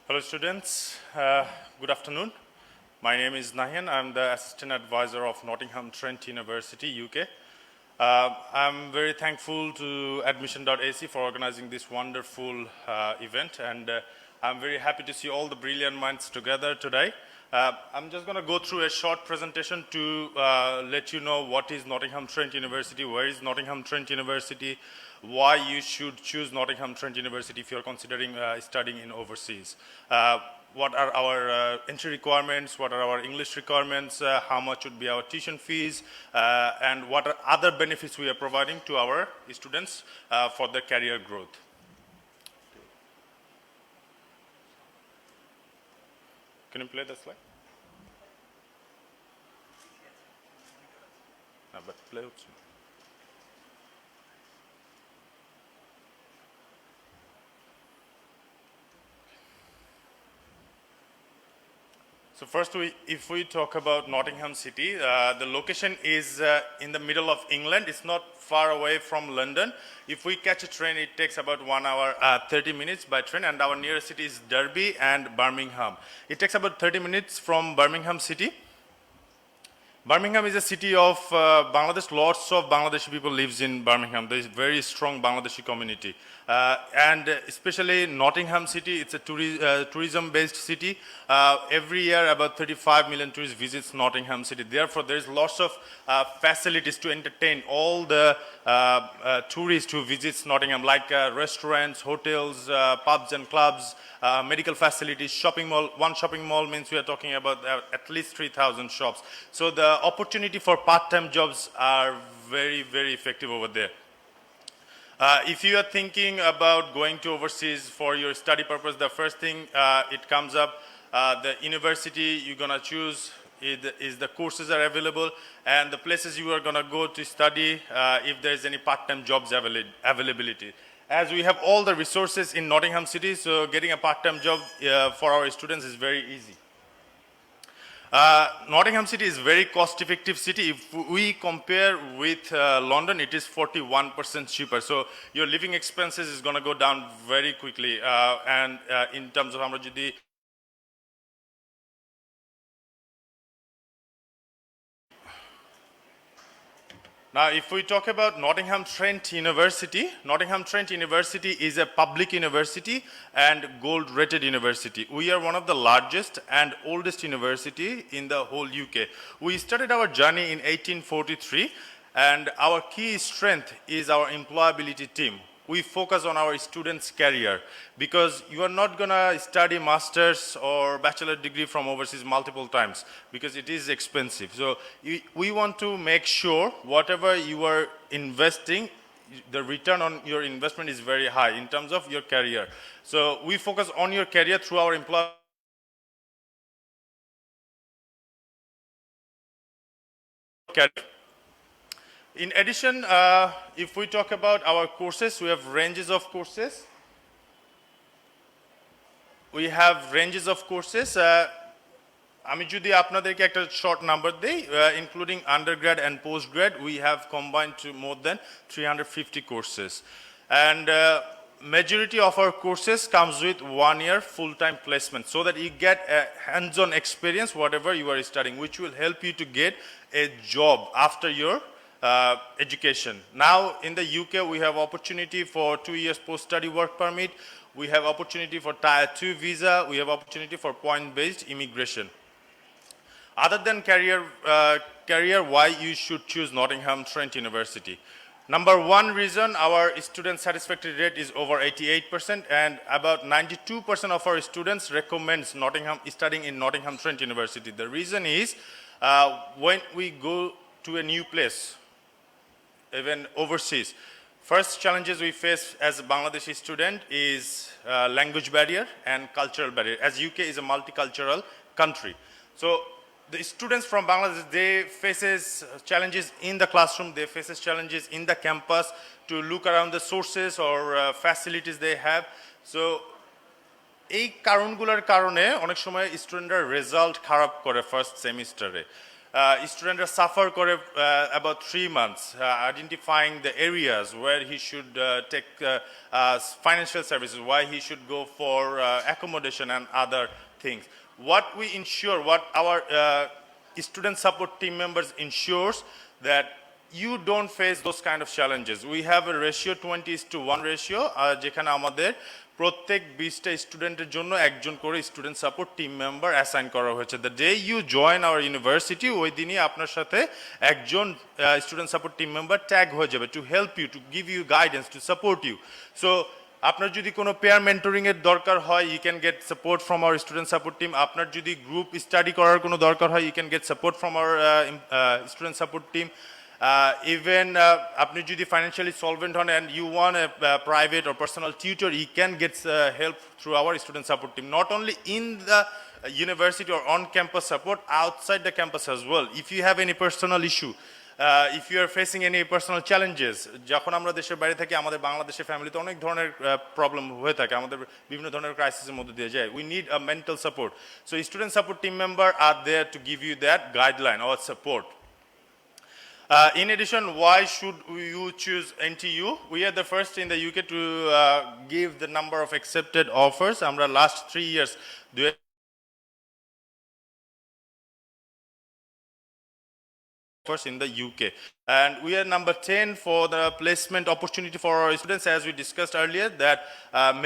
Hello students, good afternoon. My name is Nahian. I'm the Assistant Advisor of Nottingham Trent University, UK. I'm very thankful to Admission.ac for organizing this wonderful event, and I'm very happy to see all the brilliant minds together today. I'm just going to go through a short presentation to let you know what is Nottingham Trent University, where is Nottingham Trent University, why you should choose Nottingham Trent University if you're considering studying in overseas. What are our entry requirements, what are our English requirements, how much would be our tuition fees, and what are other benefits we are providing to our students for their career growth. Can you play the slide? No, but play it. So first, if we talk about Nottingham City, the location is in the middle of England. It's not far away from London. If we catch a train, it takes about 1 hour, 30 minutes by train, and our nearest city is Derby and Birmingham. It takes about 30 minutes from Birmingham City. Birmingham is a city of Bangladesh. Lots of Bangladeshi people lives in Birmingham. There is very strong Bangladeshi community. And especially Nottingham City, it's a tourism-based city. Every year about 35 million tourists visits Nottingham City. Therefore, there is lots of facilities to entertain all the tourists who visits Nottingham, like restaurants, hotels, pubs and clubs, medical facilities, shopping mall. One shopping mall means we are talking about at least 3,000 shops. So the opportunity for part-time jobs are very, very effective over there. If you are thinking about going to overseas for your study purpose, the first thing it comes up, the university you're going to choose is the courses are available, and the places you are going to go to study if there is any part-time jobs availability. As we have all the resources in Nottingham City, so getting a part-time job for our students is very easy. Nottingham City is very cost-effective city. If we compare with London, it is 41% cheaper. So your living expenses is going to go down very quickly. And in terms of আমরা যদি Now, if we talk about Nottingham Trent University, Nottingham Trent University is a public university and gold-rated university. We are one of the largest and oldest university in the whole UK. We started our journey in 1843, and our key strength is our employability team. We focus on our students' career, because you are not going to study master's or bachelor degree from overseas multiple times, because it is expensive. So we want to make sure whatever you are investing, the return on your investment is very high in terms of your career. So we focus on your career through our employee. In addition, if we talk about our courses, we have ranges of courses. We have ranges of courses. আমি যদি আপনাদেরকে একটা short number দেই, including undergrad and postgrad, we have combined to more than 350 courses. And majority of our courses comes with 1 year full-time placement, so that you get a hands-on experience whatever you are studying, which will help you to get a job after your education. Now in the UK we have opportunity for 2 years post-study work permit, we have opportunity for Tier 2 visa, we have opportunity for point-based immigration. Other than career, why you should choose Nottingham Trent University? Number one reason, our student satisfaction rate is over 88%, and about 92% of our students recommends studying in Nottingham Trent University. The reason is when we go to a new place, even overseas, first challenges we face as a Bangladeshi student is language barrier and cultural barrier, as UK is a multicultural country. So the students from Bangladesh, they faces challenges in the classroom, they faces challenges in the campus to look around the sources or facilities they have. So এই কারণগুলোর কারণে অনেক সময় স্টুডেন্টরা result খারাপ করে first সেমিস্টারে। students suffer করে about 3 months identifying the areas where he should take financial services, why he should go for accommodation and other things. What we ensure, what our student support team members ensures that you don't face those kind of challenges. We have a ratio 20:1 ratio যেখানে আমাদের প্রত্যেক 20টা স্টুডেন্টের জন্য একজন করে student support team member assign করা হয়েছে। The day you join our university ওই দিনই আপনার সাথে একজন student support team member tag হয়ে যাবে to help you, to give you guidance, to support you. So আপনার যদি কোনো পেয়ার মেন্টরিংয়ের দরকার হয়, you can get support from our student support team. আপনার যদি গ্রুপ স্টাডি করার কোনো দরকার হয়, you can get support from our student support team. Even আপনি যদি financially solvent হন and you want a private or personal tutor, you can get help through our student support team, not only in the university or on campus support, outside the campus as well. If you have any personal issue, if you are facing any personal challenges, যখন আমরা দেশের বাইরে থাকি আমাদের বাংলাদেশের ফ্যামিলিতে অনেক ধরনের প্রবলেম হয়ে থাকে, আমাদের বিভিন্ন ধরনের ক্রাইসিসের মধ্যে দিয়ে যায়, we need a mental support. So student support team member are there to give you that guideline or support. In addition, why should you choose NTU? We are the first in the UK to give the number of accepted offers. Amra last 3 years offers in the UK, and we are number 10 for the placement opportunity for our students. As we discussed earlier, that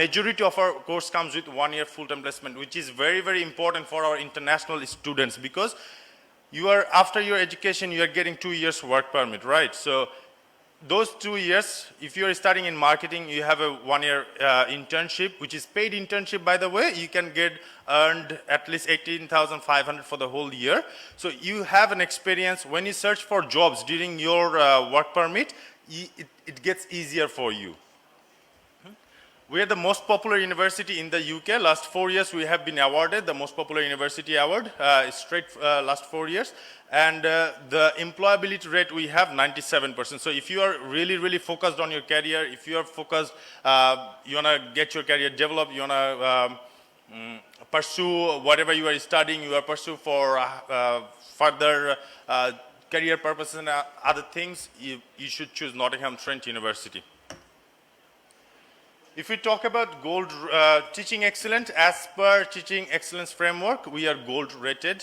majority of our course comes with 1 year full-time placement, which is very, very important for our international students, because you are, after your education, you are getting 2 years work permit, right? So those 2 years, if you are studying in marketing, you have a 1 year internship, which is paid internship, by the way. You can get earned at least 18,500 for the whole year. So you have an experience. When you search for jobs during your work permit, it gets easier for you. We are the most popular university in the UK. Last 4 years, we have been awarded the most popular university award, straight last 4 years. And the employability rate, we have 97%. So if you are really, really focused on your career, if you are focused, you want to get your career developed, you want to pursue whatever you are studying, you are pursue for further career purposes and other things, you should choose Nottingham Trent University. If we talk about gold teaching excellence, as per teaching excellence framework, we are gold rated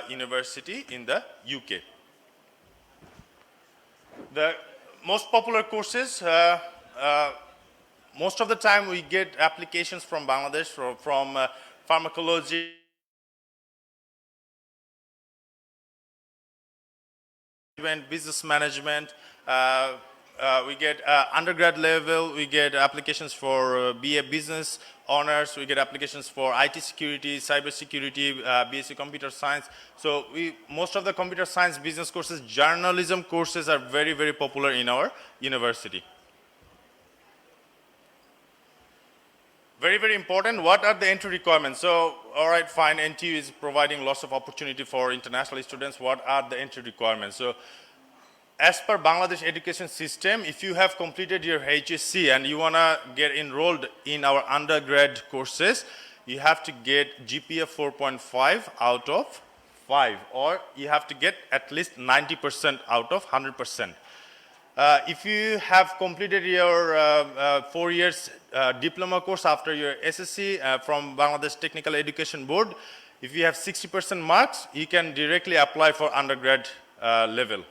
university in the UK. The most popular courses, most of the time we get applications from Bangladesh from pharmacology, business management, we get undergrad level, we get applications for BA Business Honors, we get applications for IT security, cyber security, BSc Computer Science. So most of the computer science business courses, journalism courses are very, very popular in our university. Very, very important. What are the entry requirements? So, all right, fine, NTU is providing lots of opportunity for international students. What are the entry requirements? So, as per Bangladesh education system, if you have completed your HSC and you want to get enrolled in our undergrad courses, you have to get GPA 4.5 out of 5, or you have to get at least 90% out of 100%. If you have completed your 4 years diploma course after your SSC from Bangladesh Technical Education Board, if you have 60% marks, you can directly apply for undergrad level.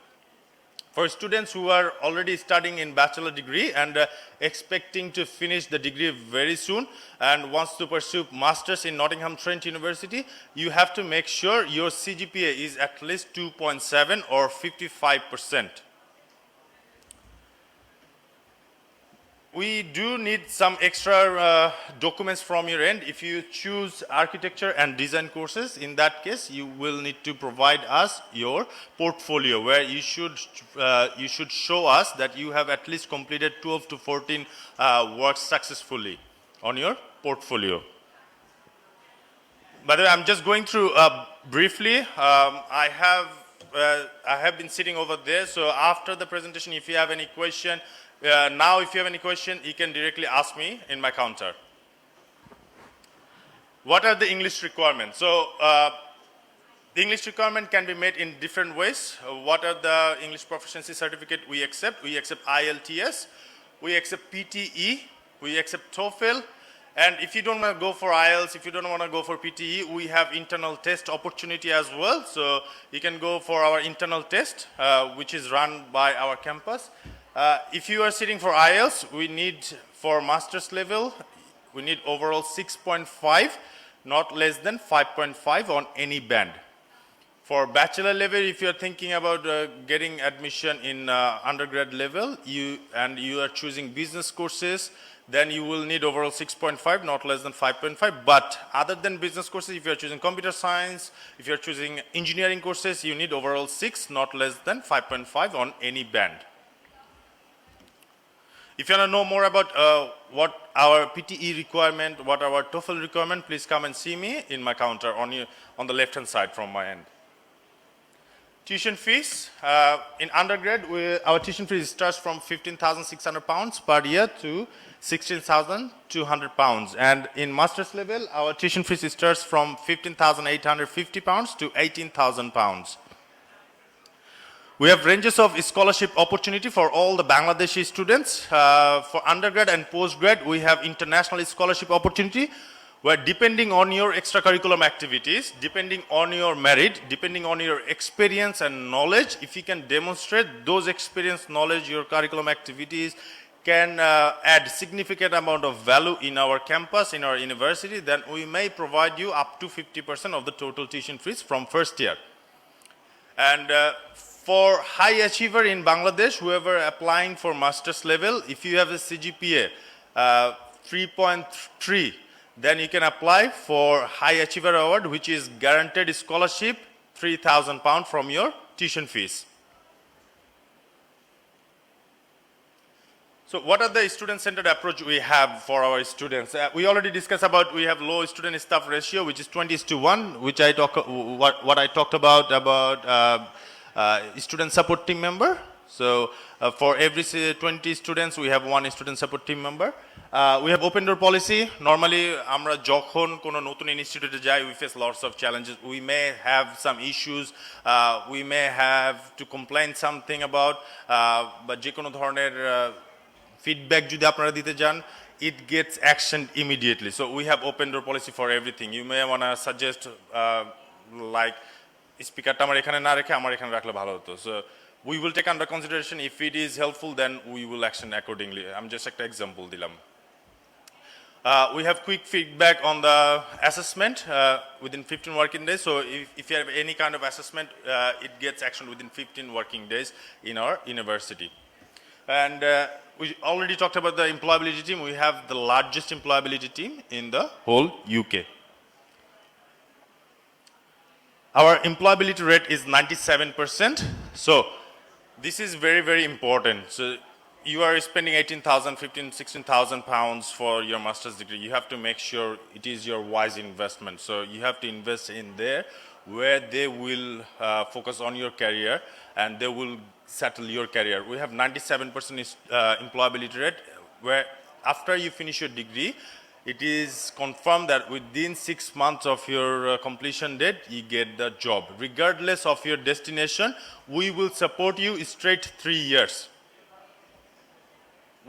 For students who are already studying in bachelor degree and expecting to finish the degree very soon and wants to pursue masters in Nottingham Trent University, you have to make sure your CGPA is at least 2.7 or 55%. We do need some extra documents from your end. If you choose architecture and design courses, in that case, you will need to provide us your portfolio, where you should show us that you have at least completed 12 to 14 works successfully on your portfolio. By the way, I'm just going through briefly. I have been sitting over there, so after the presentation, if you have any question, now if you have any question, you can directly ask me in my counter. What are the English requirements? So The English requirement can be made in different ways. What are the English proficiency certificate we accept? We accept IELTS, we accept PTE, we accept TOEFL, and if you don't want to go for IELTS, if you don't want to go for PTE, we have internal test opportunity as well. So you can go for our internal test, which is run by our campus. If you are sitting for IELTS, we need for master's level, we need overall 6.5, not less than 5.5 on any band. For bachelor level, if you are thinking about getting admission in undergrad level, you are choosing business courses, then you will need overall 6.5, not less than 5.5. But other than business courses, if you are choosing computer science, if you are choosing engineering courses, you need overall 6, not less than 5.5 on any band. If you want to know more about what our PTE requirement, what our TOEFL requirement, please come and see me in my counter on the left-hand side from my end. Tuition fees, in undergrad, our tuition fees starts from £15,600 per year to £16,200. And in master's level, our tuition fees starts from £15,850 to £18,000. We have ranges of scholarship opportunity for all the Bangladeshi students. For undergrad and postgrad, we have international scholarship opportunity, where depending on your extracurricular activities, depending on your merit, depending on your experience and knowledge, if you can demonstrate those experience, knowledge, your curriculum activities can add significant amount of value in our campus, in our university, then we may provide you up to 50% of the total tuition fees from first year. And for high achiever in Bangladesh, whoever applying for master's level, if you have a CGPA 3.3, then you can apply for High Achiever Award, which is guaranteed scholarship, £3,000 from your tuition fees. So what are the student-centered approach we have for our students? We already discussed about we have low student staff ratio, which is 20:1, which what I talked about student support team member. So for every 20 students, we have one student support team member. We have open door policy. Normally, আমরা যখন কোনো নতুন ইনস্টিটিউটে যাই, we face lots of challenges. We may have some issues. We may have to complain something about. But যে কোনো ধরনের feedback যদি আপনারা দিতে যান, it gets actioned immediately. So we have open door policy for everything. You may want to suggest like স্পিকারটা আমার এখানে না রেখে আমার এখানে রাখলে ভালো হতো. So we will take under consideration. If it is helpful, then we will action accordingly. I'm just একটা example দিলাম. We have quick feedback on the assessment within 15 working days. So if you have any kind of assessment, it gets action within 15 working days in our university. And we already talked about the employability team. We have the largest employability team in the whole UK. Our employability rate is 97%. So this is very, very important. So you are spending 18,000, 15,000, 16,000 pounds for your master's degree. You have to make sure it is your wise investment. So you have to invest in there where they will focus on your career and they will settle your career. We have 97% employability rate, where after you finish your degree, it is confirmed that within 6 months of your completion date, you get the job. Regardless of your destination, we will support you straight 3 years.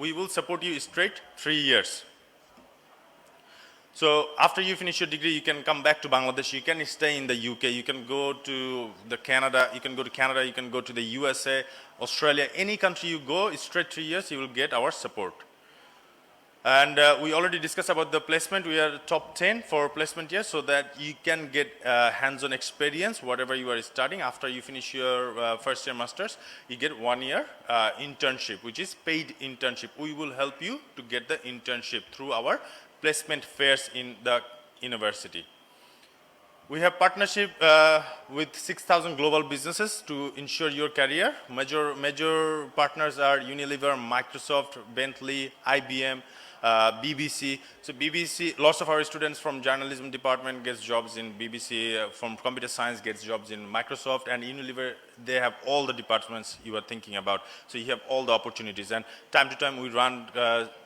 We will support you straight 3 years. So after you finish your degree, you can come back to Bangladesh, you can stay in the UK, you can go to Canada, you can go to the USA, Australia, any country you go, straight 3 years, you will get our support. And we already discussed about the placement. We are top 10 for placement here, so that you can get hands-on experience, whatever you are studying. After you finish your first year masters, you get 1 year internship, which is paid internship. We will help you to get the internship through our placement fairs in the university. We have partnership with 6,000 global businesses to ensure your career. Major partners are Unilever, Microsoft, Bentley, IBM, BBC. So BBC, lots of our students from journalism department gets jobs in BBC, from computer science gets jobs in Microsoft, and Unilever, they have all the departments you are thinking about. So you have all the opportunities, and time to time we run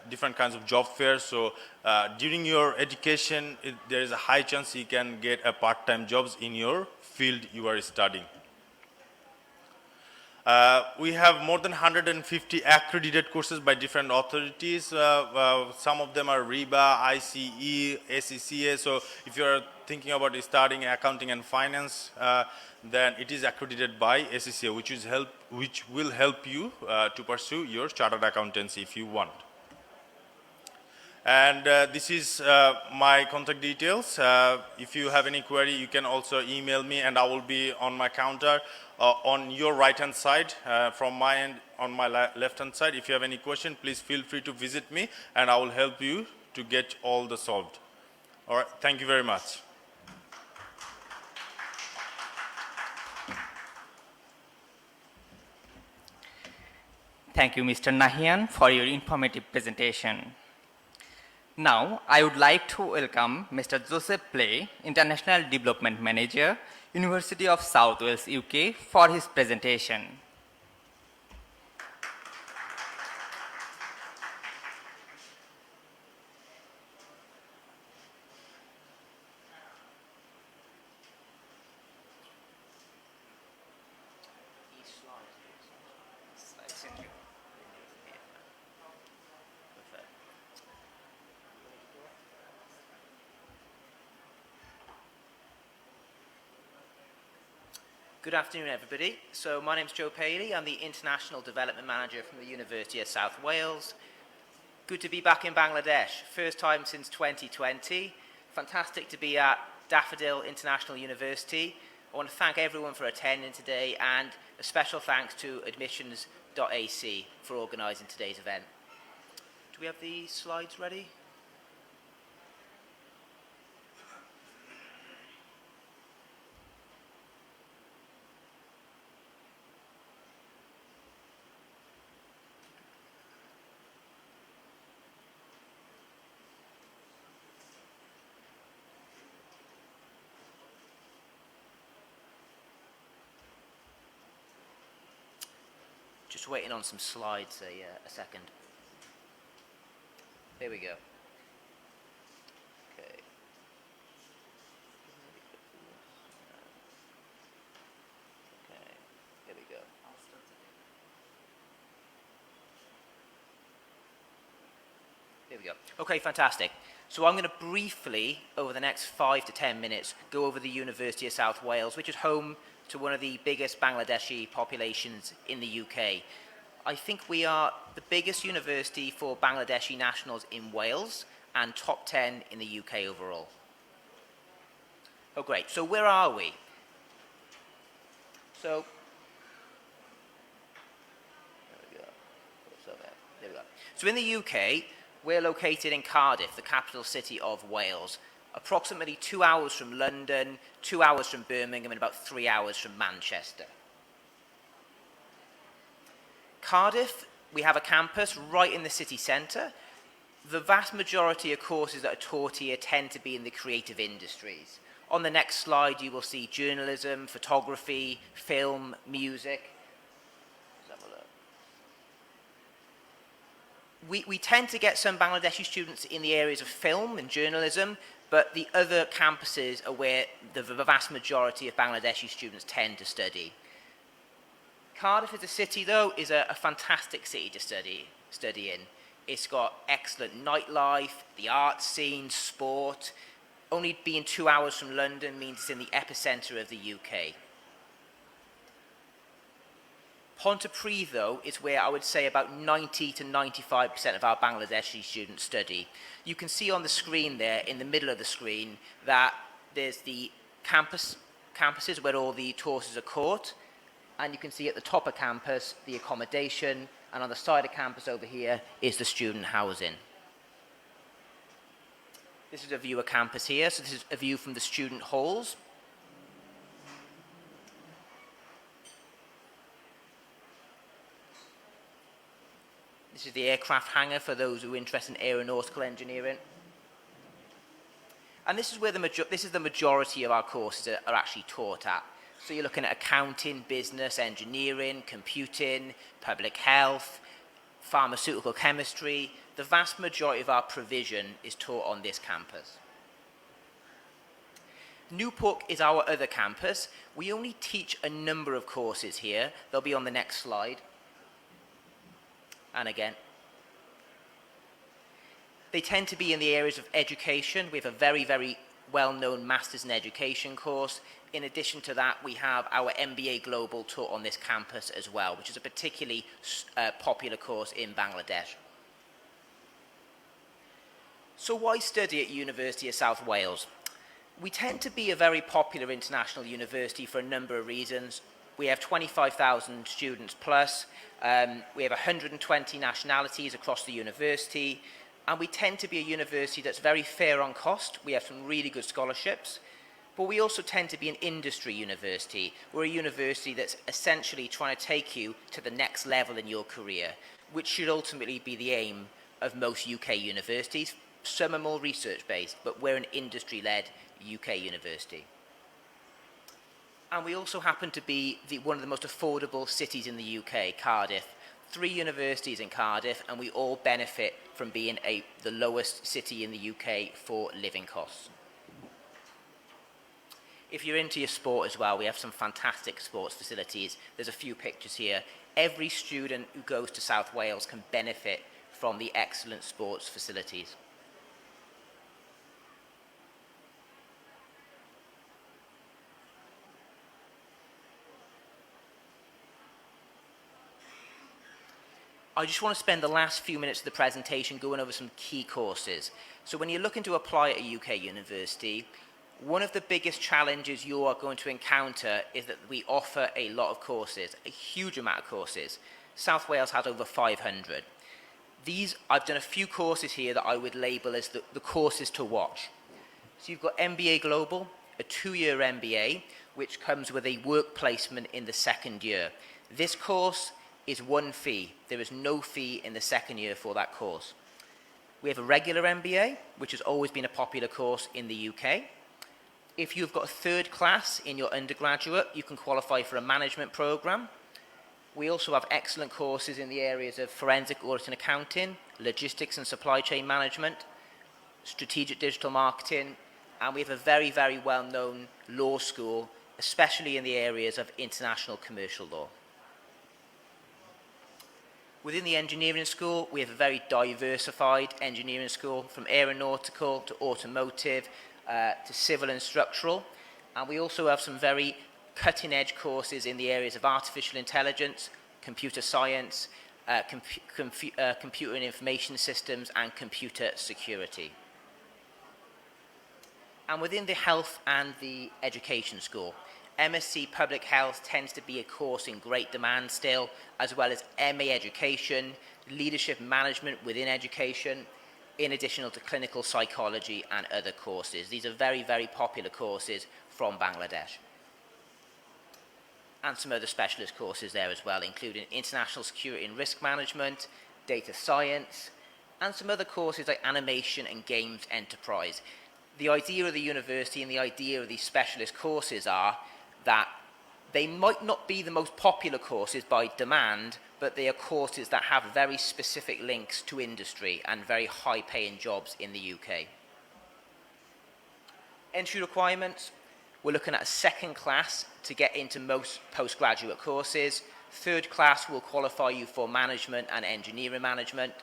different kinds of job fairs. So during your education, there is a high chance you can get a part-time jobs in your field you are studying. We have more than 150 accredited courses by different authorities. Some of them are Rba, ICE, ACCA. So if you are thinking about studying accounting and finance, then it is accredited by ACCA, which will help you to pursue your chartered accountancy if you want. And this is my contact details. If you have any query, you can also email me, and I will be on my counter on your right-hand side, from my end on my left-hand side. If you have any question, please feel free to visit me, and I will help you to get all the solved. All right, thank you very much. Thank you, Mr. Nahian, for your informative presentation. Now, I would like to welcome Mr. Joseph Play, International Development Manager, University of South Wales, UK, for his presentation. Good afternoon, everybody. So my name's Joe Paley. I'm the International Development Manager from the University of South Wales. Good to be back in Bangladesh. First time since 2020. Fantastic to be at Daffodil International University. I want to thank everyone for attending today, and a special thanks to Admission.ac for organising today's event. Do we have the slides ready? Just waiting on some slides, a second. There we go. Okay. Okay, there we go. There we go. Okay, fantastic. So I'm going to briefly, over the next 5 to 10 minutes, go over the University of South Wales, which is home to one of the biggest Bangladeshi populations in the UK. I think we are the biggest university for Bangladeshi nationals in Wales and top 10 in the UK overall. Oh, great. So where are we? So, there we go. So in the UK, we're located in Cardiff, the capital city of Wales. Approximately 2 hours from London, 2 hours from Birmingham, and about 3 hours from Manchester. Cardiff, we have a campus right in the city centre. The vast majority of courses that are taught here tend to be in the creative industries. On the next slide, you will see journalism, photography, film, music. Let's have a look. We tend to get some Bangladeshi students in the areas of film and journalism, but the other campuses are where the vast majority of Bangladeshi students tend to study. Cardiff as a city, though, is a fantastic city to study in. It's got excellent nightlife, the arts scene, sport. Only being 2 hours from London means it's in the epicentre of the UK. Pontypridd, though, is where I would say about 90 to 95% of our Bangladeshi students study. You can see on the screen there, in the middle of the screen, that there's the campuses where all the courses are taught, and you can see at the top of campus the accommodation, and on the side of campus over here is the student housing. This is a view of campus here, so this is a view from the student halls. This This is the aircraft hangar for those who are interested in aeronautical engineering. And this is where the majority of our courses are actually taught at. So you're looking at accounting, business, engineering, computing, public health, pharmaceutical chemistry. The vast majority of our provision is taught on this campus. Newport is our other campus. We only teach a number of courses here. They'll be on the next slide. And again. They tend to be in the areas of education. We have a very, very well-known Masters in Education course. In addition to that, we have our MBA Global taught on this campus as well, which is a particularly popular course in Bangladesh. So why study at University of South Wales? We tend to be a very popular international university for a number of reasons. We have 25,000 students plus. We have 120 nationalities across the university. And we tend to be a university that's very fair on cost. We have some really good scholarships. But we also tend to be an industry university. We're a university that's essentially trying to take you to the next level in your career, which should ultimately be the aim of most UK universities. Some are more research-based, but we're an industry-led UK university. And we also happen to be one of the most affordable cities in the UK, Cardiff. 3 universities in Cardiff, and we all benefit from being the lowest city in the UK for living costs. If you're into your sport as well, we have some fantastic sports facilities. There's a few pictures here. Every student who goes to South Wales can benefit from the excellent sports facilities. I just want to spend the last few minutes of the presentation going over some key courses. So when you're looking to apply at a UK university, one of the biggest challenges you are going to encounter is that we offer a lot of courses, a huge amount of courses. South Wales has over 500. I've done a few courses here that I would label as the courses to watch. So you've got MBA Global, a 2-year MBA, which comes with a work placement in the second year. This course is one fee. There is no fee in the second year for that course. We have a regular MBA, which has always been a popular course in the UK. If you've got a 3rd class in your undergraduate, you can qualify for a management program. We also have excellent courses in the areas of forensic audit and accounting, logistics and supply chain management, strategic digital marketing, and we have a very, very well-known law school, especially in the areas of international commercial law. Within the engineering school, we have a very diversified engineering school, from aeronautical to automotive to civil and structural. And we also have some very cutting-edge courses in the areas of artificial intelligence, computer science, computer and information systems, and computer security. And within the health and the education school, MSc Public Health tends to be a course in great demand still, as well as MA Education, Leadership Management within education, in addition to clinical psychology and other courses. These are very, very popular courses from Bangladesh. And some other specialist courses there as well, including International Security and Risk Management, Data Science, and some other courses like Animation and Games Enterprise. The idea of the university and the idea of these specialist courses are that they might not be the most popular courses by demand, but they are courses that have very specific links to industry and very high-paying jobs in the UK. Entry requirements, we're looking at a 2nd class to get into most postgraduate courses. 3rd class will qualify you for management and engineering management.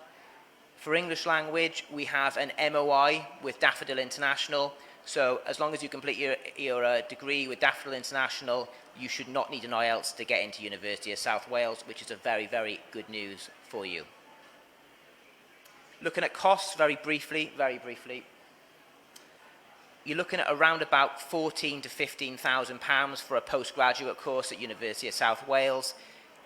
For English language, we have an MOI with Daffodil International. So as long as you complete your degree with Daffodil International, you should not need an Ielts to get into University of South Wales, which is a very, very good news for you. Looking at costs very briefly. You're looking at around about £14,000 to £15,000 for a postgraduate course at University of South Wales.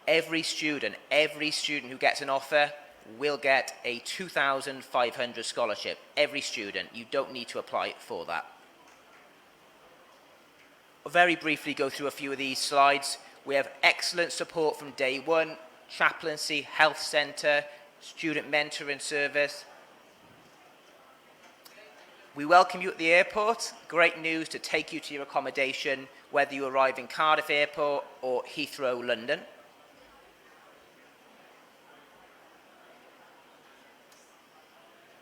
Every student who gets an offer will get a 2,500 scholarship. Every student. You don't need to apply for that. I'll very briefly go through a few of these slides. We have excellent support from day one, chaplaincy, health centre, student mentoring service. We welcome you at the airport. Great news to take you to your accommodation, whether you arrive in Cardiff Airport or Heathrow, London.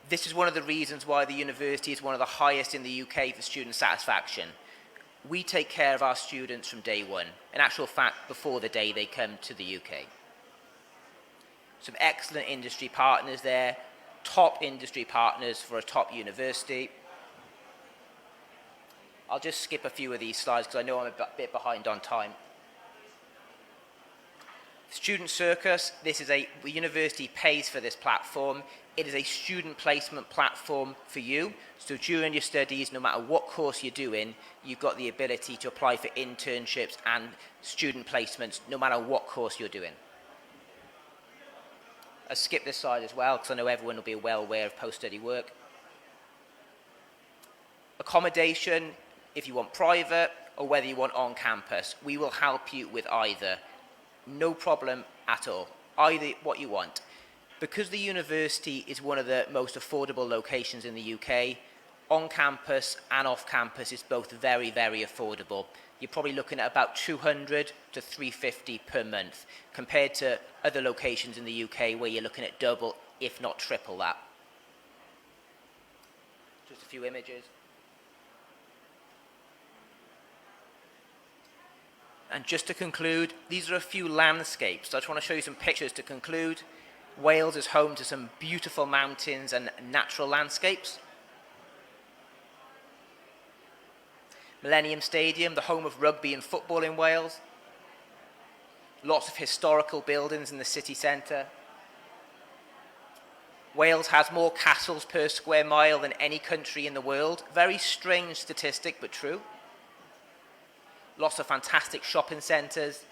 This is one of the reasons why the university is one of the highest in the UK for student satisfaction. We take care of our students from day one, in actual fact, before the day they come to the UK. Some excellent industry partners there, top industry partners for a top university. I'll just skip a few of these slides because I know I'm a bit behind on time. Student Circus, the university pays for this platform. It is a student placement platform for you. So during your studies, no matter what course you're doing, you've got the ability to apply for internships and student placements, no matter what course you're doing. I'll skip this slide as well because I know everyone will be well aware of post-study work. Accommodation, if you want private or whether you want on campus, we will help you with either. No problem at all, either what you want. Because the university is one of the most affordable locations in the UK, on campus and off campus is both very, very affordable. You're probably looking at about 200 to 350 per month, compared to other locations in the UK where you're looking at double, if not triple that. Just a few images. And just to conclude, these are a few landscapes. So I just want to show you some pictures to conclude. Wales is home to some beautiful mountains and natural landscapes. Millennium Stadium, the home of rugby and football in Wales. Lots of historical buildings in the city centre. Wales has more castles per square mile than any country in the world. Very strange statistic, but true. Lots of fantastic shopping centres.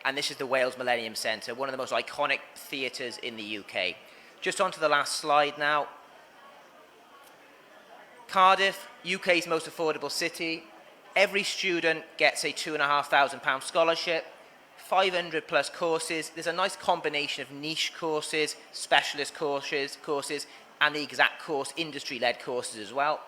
And this is the Wales Millennium Centre, one of the most iconic theatres in the UK. Just on to the last slide now. Cardiff, UK's most affordable city. Every student gets a £2,500 scholarship, 500 plus courses. There's a nice combination of niche courses, specialist courses, and the exact course, industry-led courses as well.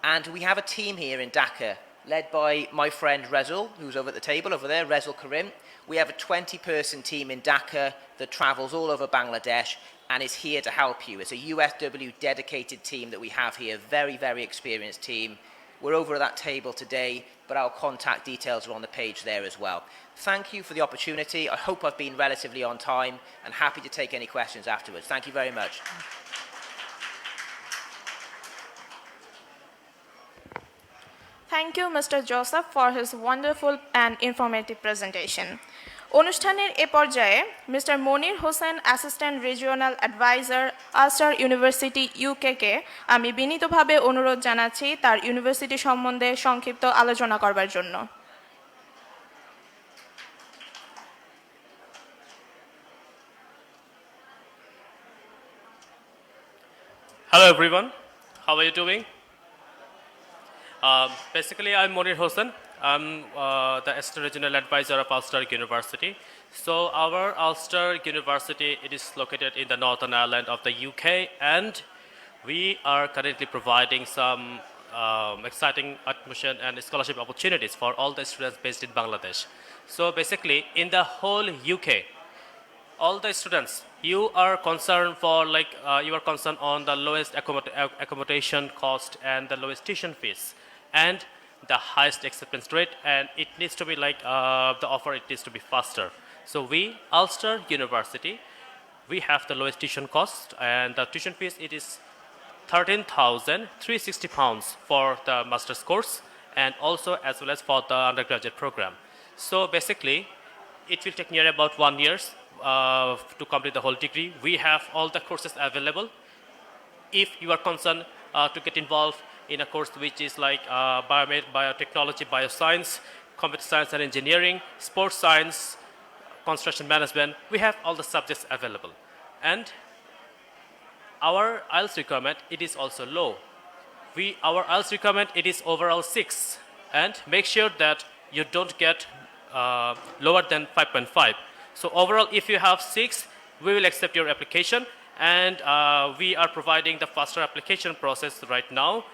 And we have a team here in Dhaka, led by my friend Rezul, who's over at the table over there, Rezul Karim. We have a 20-person team in Dhaka that travels all over Bangladesh and is here to help you. It's a USW dedicated team that we have here, very, very experienced team. We're over at that table today, but our contact details are on the page there as well. Thank you for the opportunity. I hope I've been relatively on time and happy to take any questions afterwards. Thank you very much. Thank you, Mr. Joseph, for his wonderful and informative presentation. অনুষ্ঠানের এ পর্যায়ে mister Monir Hossain assistant regional adviser Ulster University UK আমি বিনীতভাবে অনুরোধ জানাচ্ছি তার university সম্বন্ধে সংক্ষিপ্ত আলোচনা করবার জন্য। Hello everyone, how are you doing? Basically, I'm Monir Hossain. I'm the Assistant Regional Advisor of Ulster University. So our Ulster University, it is located in the Northern Ireland of the UK, and we are currently providing some exciting admission and scholarship opportunities for all the students based in Bangladesh. So basically, in the whole UK, all the students, you are concerned for you are concerned on the lowest accommodation cost and the lowest tuition fees and the highest acceptance rate, and it needs to be the offer, it needs to be faster. So we, Ulster University, we have the lowest tuition cost, and the tuition fees, it is £13,360 for the master's course and also as well as for the undergraduate program. So basically, it will take near about 1 year to complete the whole degree. We have all the courses available. If you are concerned to get involved in a course which is like biotechnology, bioscience, computer science and engineering, sports science, construction management, we have all the subjects available. And our Ielts requirement, it is also low. our IELTS requirement, it is overall 6. And make sure that you don't get lower than 5.5. So overall, if you have 6, we will accept your application. And we are providing the faster application process right now.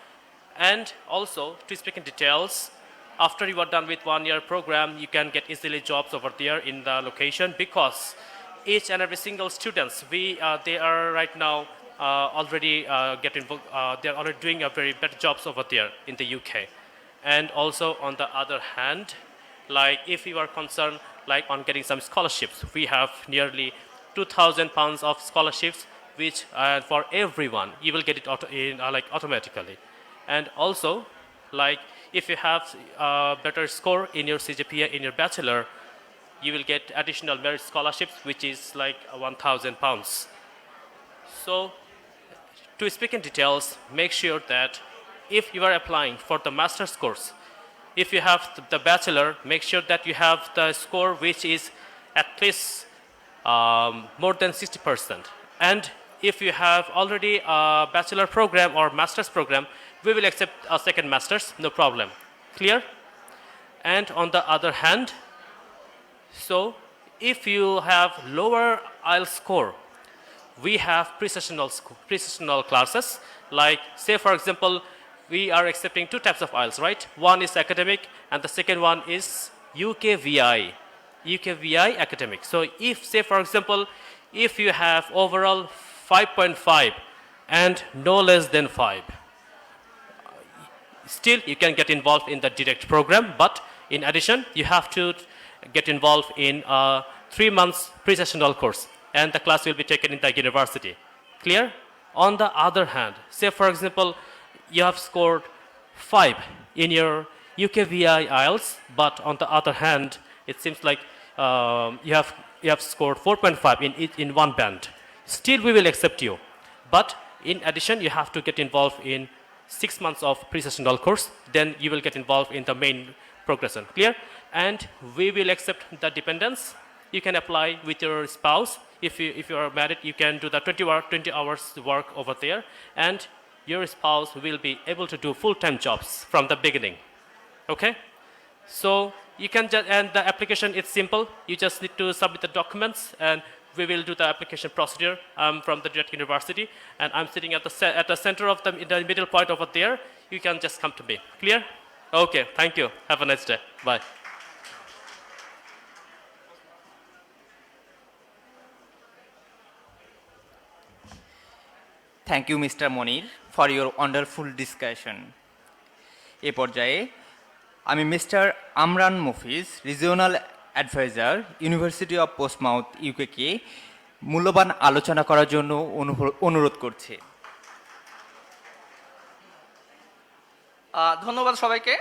And also, to speak in details, after you are done with 1-year program, you can get easily jobs over there in the location, because each and every single students, they are right now already they are already doing a very better jobs over there in the UK. And also on the other hand, like if you are concerned like on getting some scholarships, we have nearly £2,000 of scholarships, which for everyone you will get it automatically. And also, like if you have a better score in your CGPA in your bachelor, you will get additional merit scholarships, which is like £1,000. So, to speak in details, make sure that if you are applying for the master's course, if you have the bachelor, make sure that you have the score which is at least more than 60%. And if you have already a bachelor program or master's program, we will accept a second master's, no problem. Clear? And on the other hand, so if you have lower IELTS score, we have pre-sessional classes. Like, say for example, we are accepting 2 types of IELTS, right? One is academic, and the second one is UKVI academic. So if, say for example, if you have overall 5.5 and no less than 5, still you can get involved in the direct program, but in addition, you have to get involved in a 3 months pre-sessional course, and the class will be taken in the university. Clear? On the other hand, say for example, you have scored 5 in your UKVI IELTS, but on the other hand, it seems like you have scored 4.5 in one band. Still, we will accept you. But in addition, you have to get involved in 6 months of pre-sessional course. Then you will get involved in the main progression. Clear? And we will accept the dependents. You can apply with your spouse. If you are married, you can do the 20 hours work over there, and your spouse will be able to do full-time jobs from the beginning. Okay? So you can just, and the application is simple. You just need to submit the documents, and we will do the application procedure. I'm from the direct university, and I'm sitting at the center of in the middle point over there. You can just come to me. Clear? Okay, thank you. Have a nice day. Bye. Thank you, Mr. Monir, for your wonderful discussion. এ পর্যায়ে আমি mister Amran Mofiz, regional adviser, University of Portsmouth, UK কে মূল্যবান আলোচনা করার জন্য অনুরোধ করছি। ধন্যবাদ সবাইকে।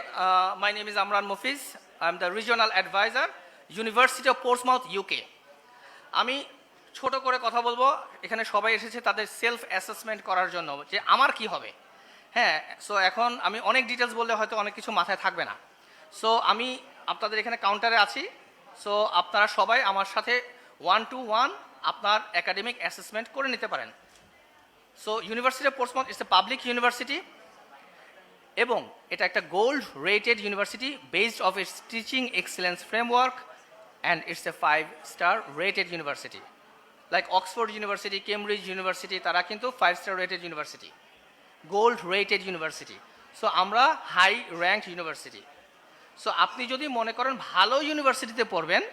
My name is Amran Mofiz. I am the regional adviser, University of Portsmouth, UK. আমি ছোট করে কথা বলবো। এখানে সবাই এসেছে তাদের সেলফ অ্যাসেসমেন্ট করার জন্য যে আমার কি হবে। হ্যাঁ, সো এখন আমি অনেক ডিটেলস বললে হয়তো অনেক কিছু মাথায় থাকবে না। সো আমি আপনাদের এখানে কাউন্টারে আছি। সো আপনারা সবাই আমার সাথে 1-to-1 আপনার একাডেমিক অ্যাসেসমেন্ট করে নিতে পারেন। So university of Portsmouth it's a public university, এবং এটা একটা gold rated university based of it's teaching excellence framework, and it's a 5-star rated university. Like Oxford university, Cambridge university, তারা কিন্তু 5-star rated university, gold rated university. So আমরা high ranked university. So আপনি যদি মনে করেন ভালো ইউনিভার্সিটিতে পড়বেন,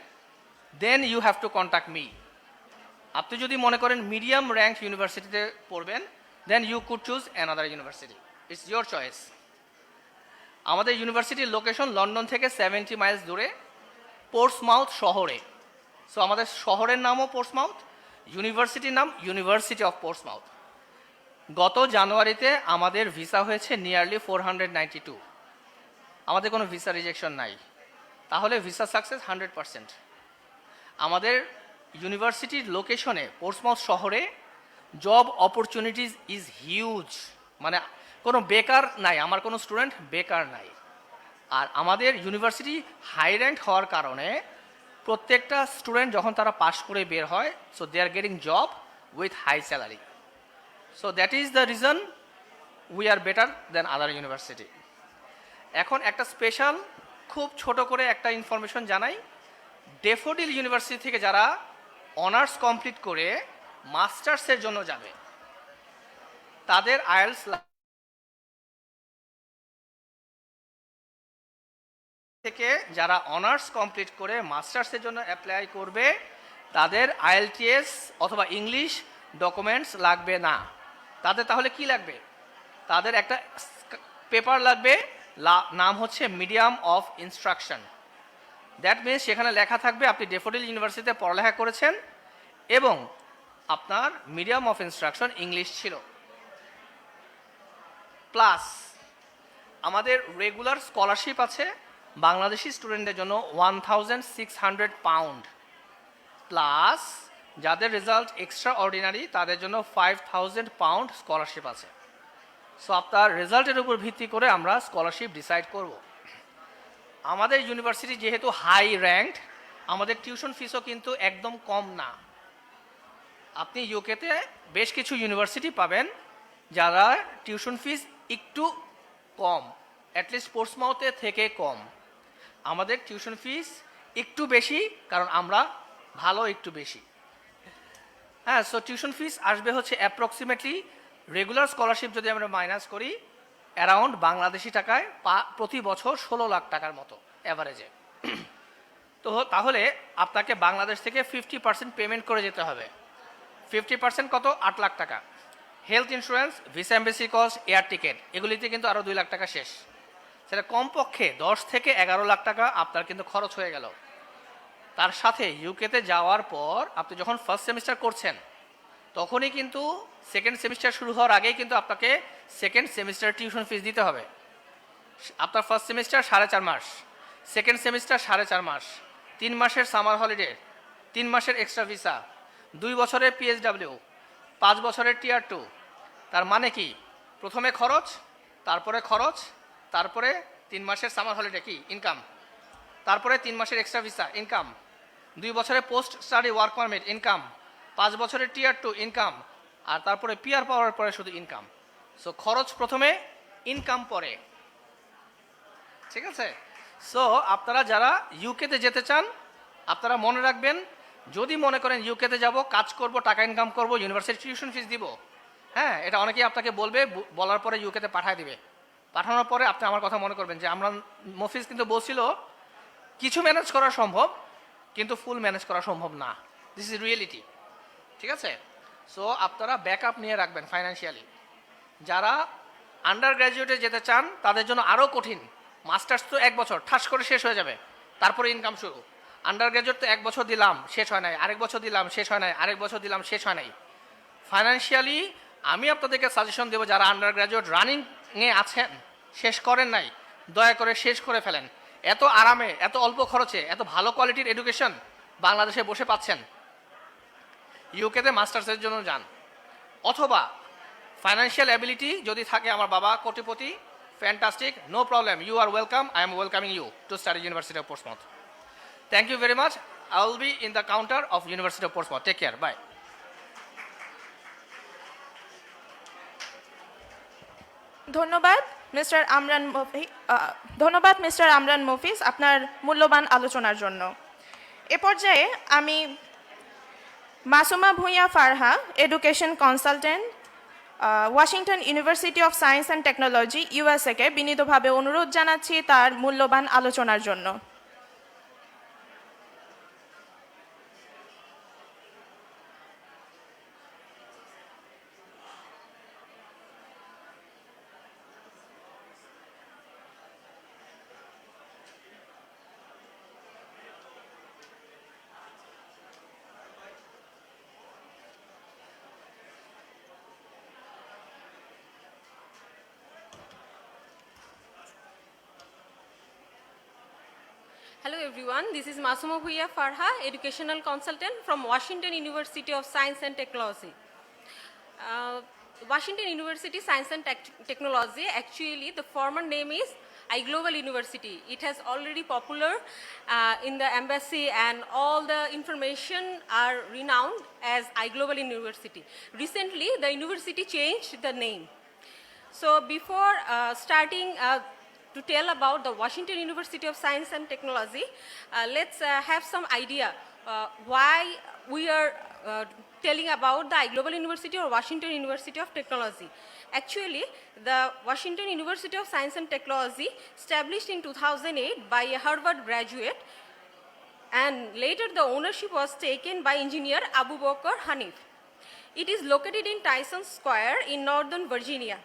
then you have to contact me. আপনি যদি মনে করেন মিডিয়াম র্যাঙ্কড ইউনিভার্সিটিতে পড়বেন, then you could choose another university. It's your choice. আমাদের ইউনিভার্সিটির লোকেশন লন্ডন থেকে 70 মাইলস দূরে, পোর্টসমাউথ শহরে। সো আমাদের শহরের নামও পোর্টসমাউথ, ইউনিভার্সিটির নাম ইউনিভার্সিটি অফ পোর্টসমাউথ। গত জানুয়ারিতে আমাদের ভিসা হয়েছে নিয়ারলি 492। আমাদের কোনো ভিসা রিজেকশন নাই, তাহলে ভিসা সাকসেস 100%। আমাদের ইউনিভার্সিটির লোকেশনে পোর্টসমাউথ শহরে জব অপরচুনিটিস ইজ হিউজ, মানে কোনো বেকার নাই, আমার কোনো স্টুডেন্ট বেকার নাই। আর আমাদের ইউনিভার্সিটি হাই র্যাঙ্ক হওয়ার কারণে প্রত্যেকটা স্টুডেন্ট যখন তারা পাশ করে বের হয়, so they are getting job with high salary. So that is the reason we are better than other university. এখন একটা স্পেশাল খুব ছোট করে একটা ইনফরমেশন জানাই, ড্যাফোডিল ইউনিভার্সিটি থেকে যারা অনার্স কমপ্লিট করে মাস্টার্সের জন্য যাবে তাদের আইএলস থেকে যারা অনার্স কমপ্লিট করে মাস্টার্সের জন্য অ্যাপ্লাই করবে তাদের আইএলটিএস অথবা ইংলিশ ডকুমেন্টস লাগবে না। তাদের তাহলে কি লাগবে? তাদের একটা পেপার লাগবে, নাম হচ্ছে medium of instruction. That means সেখানে লেখা থাকবে আপনি ড্যাফোডিল ইউনিভার্সিটিতে পড়ালেখা করেছেন এবং আপনার মিডিয়াম অফ ইনস্ট্রাকশন ইংলিশ ছিল। প্লাস আমাদের রেগুলার স্কলারশিপ আছে বাংলাদেশি স্টুডেন্টদের জন্য 1600 পাউন্ড, প্লাস যাদের রেজাল্ট এক্সট্রা অর্ডিনারি তাদের জন্য 5000 পাউন্ড স্কলারশিপ আছে। সো আপনার রেজাল্টের উপর ভিত্তি করে আমরা স্কলারশিপ ডিসাইড করব। আমাদের ইউনিভার্সিটি যেহেতু হাই র্যাঙ্কড, আমাদের টিউশন ফিসও কিন্তু একদম কম না। আপনি ইউকেতে বেশ কিছু ইউনিভার্সিটি পাবেন যারা টিউশন ফিস একটু কম, অ্যাটলিস্ট পোর্টসমাউথের থেকে কম। আমাদের টিউশন ফিস একটু বেশি, কারণ আমরা ভালো একটু বেশি। হ্যাঁ, সো টিউশন ফিস আসবে হচ্ছে অ্যাপ্রক্সিমেটলি রেগুলার স্কলারশিপ যদি আমরা মাইনাস করি অ্যারাউন্ড বাংলাদেশি টাকায় প্রতি বছর 16 লাখ টাকার মতো অ্যাভারেজে। তো তাহলে আপনাকে বাংলাদেশ থেকে 50% পেমেন্ট করে যেতে হবে। 50% কত? 8 লাখ টাকা। Health insurance, visa embassy cost, air ticket, এগুলিতে কিন্তু আরও 2 লাখ টাকা শেষ। সেটা কমপক্ষে 10 থেকে 11 লাখ টাকা আপনার কিন্তু খরচ হয়ে গেল। তার সাথে ইউকেতে যাওয়ার পর আপনি যখন ফার্স্ট সেমিস্টার করছেন তখনই কিন্তু সেকেন্ড সেমিস্টার শুরু হওয়ার আগেই কিন্তু আপনাকে সেকেন্ড সেমিস্টার টিউশন ফিস দিতে হবে। আপনার ফার্স্ট সেমিস্টার 4.5 মাস, সেকেন্ড সেমিস্টার 4.5 মাস, 3 মাসের সামার হলিডে, 3 মাসের এক্সট্রা ভিসা, 2 বছরের পিএসডাব্লিউ, 5 বছরের টিয়ার 2। তার মানে কি? প্রথমে খরচ, তারপরে 3 মাসের সামার হলিডে কি ইনকাম, তারপরে 3 মাসের এক্সট্রা ভিসা ইনকাম, 2 বছরের post study work permit income, 5 বছরের টিয়ার 2 ইনকাম, আর তারপরে পিআর পাওয়ার পরে শুধু ইনকাম। সো খরচ প্রথমে, ইনকাম পরে। ঠিক আছে? সো আপনারা যারা ইউকেতে যেতে চান আপনারা মনে রাখবেন, যদি মনে করেন ইউকেতে যাব, কাজ করব, টাকা ইনকাম করব, ইউনিভার্সিটি টিউশন ফিস দিব, হ্যাঁ, এটা অনেকেই আপনাকে বলবে, বলার পরে ইউকেতে পাঠিয়ে দিবে। পাঠানোর পরে আপনি আমার কথা মনে করবেন যে আমরা মফিজ কিন্তু বলছিল কিছু ম্যানেজ করা সম্ভব কিন্তু ফুল ম্যানেজ করা সম্ভব না। This is reality. ঠিক আছে? সো আপনারা ব্যাকআপ নিয়ে রাখবেন ফাইন্যান্সিয়ালি। যারা আন্ডার গ্র্যাজুয়েটে যেতে চান তাদের জন্য আরও কঠিন। মাস্টার্স তো 1 বছর ঠাস করে শেষ হয়ে যাবে, তারপরে ইনকাম শুরু। আন্ডার গ্র্যাজুয়েট তো 1 বছর দিলাম শেষ হয় নাই, আরেক বছর দিলাম শেষ হয় নাই, আরেক বছর দিলাম শেষ হয় নাই। ফাইন্যান্সিয়ালি আমি আপনাদেরকে সাজেশন দেবো, যারা আন্ডার গ্র্যাজুয়েট রানিংয়ে আছেন, শেষ করেন নাই, দয়া করে শেষ করে ফেলেন। এত আরামে, এত অল্প খরচে, এত ভালো কোয়ালিটির এডুকেশন বাংলাদেশে বসে পাচ্ছেন, ইউকেতে মাস্টার্সের জন্য যান। অথবা ফাইন্যান্সিয়াল অ্যাবিলিটি যদি থাকে, আমার বাবা কোটিপতি, fantastic, no problem, you are welcome, I am welcoming you to study University of Portsmouth. Thank you very much. I will be in the counter of University of Portsmouth. Take care, bye. ধন্যবাদ mister Amran Mofiz আপনার মূল্যবান আলোচনার জন্য। এ পর্যায়ে আমি Masuma Bhuiyan Farha, education consultant, Washington University of Science and Technology, ইউএসএকে বিনীতভাবে অনুরোধ জানাচ্ছি তার মূল্যবান আলোচনার জন্য। Hello everyone, this is Masuma Bhuiya Farha, Educational Consultant from Washington University of Science and Technology. Washington University Science and Technology, actually the former name is iGlobal University. It has already popular in the embassy and all the information are renowned as iGlobal University. Recently, the university changed the name. So before starting to tell about the Washington University of Science and Technology, let's have some idea why we are telling about the iGlobal University or Washington University of Technology. Actually, the Washington University of Science and Technology, established in 2008 by a Harvard graduate, and later the ownership was taken by engineer Abu Bakr Hanif. It is located in Tyson Square in Northern Virginia,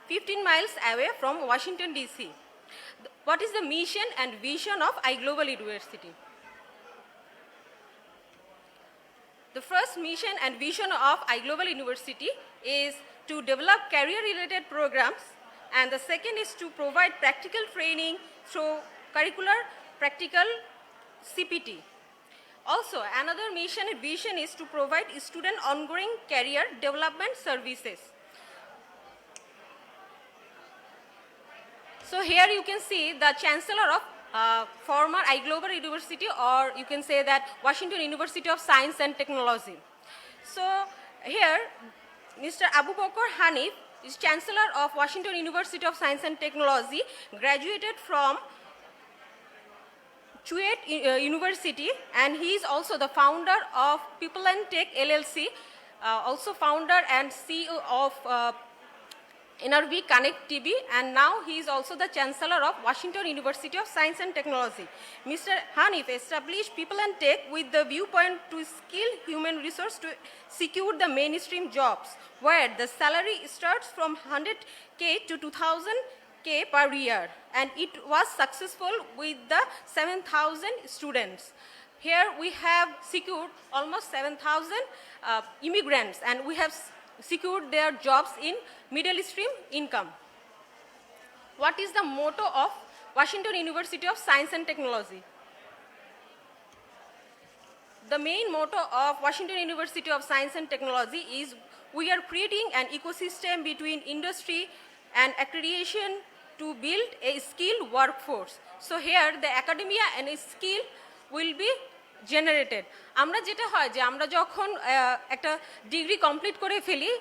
15 miles away from Washington, D.C. What is the mission and vision of iGlobal University? The first mission and vision of iGlobal University is to develop career-related programs, and the second is to provide practical training through curricular practical CPT. Also, another mission and vision is to provide student ongoing career development services. So here you can see the Chancellor of former iGlobal University, or you can say that Washington University of Science and Technology. So here, Mr. Abu Bakr Hanif is Chancellor of Washington University of Science and Technology, graduated from Chuet University, and he is also the founder of People and Tech LLC, also founder and CEO of NRV Connect TV, and now he is also the Chancellor of Washington University of Science and Technology. Mr. Hanif established People and Tech with the viewpoint to skill human resource to secure the mainstream jobs, where the salary starts from 100K to 2000K per year, and it was successful with the 7,000 students. Here we have secured almost 7,000 immigrants, and we have secured their jobs in Middle Stream income. What is the motto of Washington University of Science and Technology? The main motto of Washington University of Science and Technology is we are creating an ecosystem between industry and accreditation to build a skilled workforce. So here the academia and skill will be generated. আমরা যেটা হয় যে আমরা যখন একটা degree complete করে ফেলি,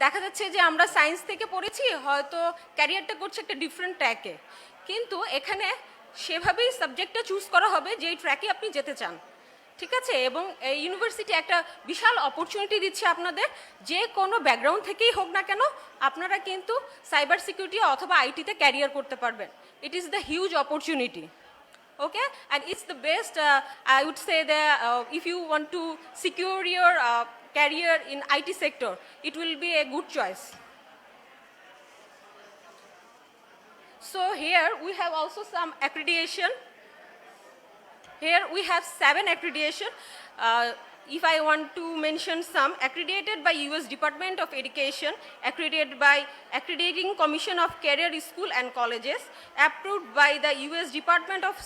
দেখা যাচ্ছে যে আমরা সায়েন্স থেকে পড়েছি, হয়তো ক্যারিয়ারটা করছে একটা ডিফারেন্ট ট্র্যাকে, কিন্তু এখানে সেভাবেই সাবজেক্টটা চুজ করা হবে যেই ট্র্যাকে আপনি যেতে চান, ঠিক আছে? এবং এই ইউনিভার্সিটি একটা বিশাল অপরচুনিটি দিচ্ছে আপনাদের, যে কোনো ব্যাকগ্রাউন্ড থেকেই হোক না কেন আপনারা কিন্তু সাইবার সিকিউরিটি অথবা আইটিতে ক্যারিয়ার করতে পারবেন। It is the huge opportunity. Okay, and it's the best, I would say that if you want to secure your career in IT sector, it will be a good choice. So here we have also some accreditation. Here we have 7 accreditation. If I want to mention some, accredited by US Department of Education, accredited by Accrediting Commission of Career School and Colleges, approved by the US Department of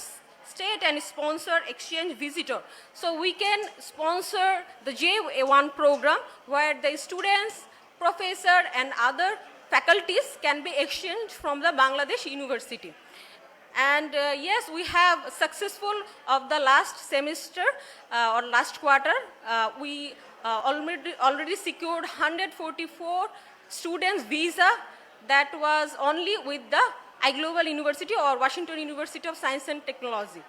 State and sponsor exchange visitor. So we can sponsor the J1 program where the students, professor and other faculties can be exchanged from the Bangladesh University. And yes, we have successful of the last semester or last quarter. We already secured 144 students visa that was only with the iGlobal University or Washington University of Science and Technology.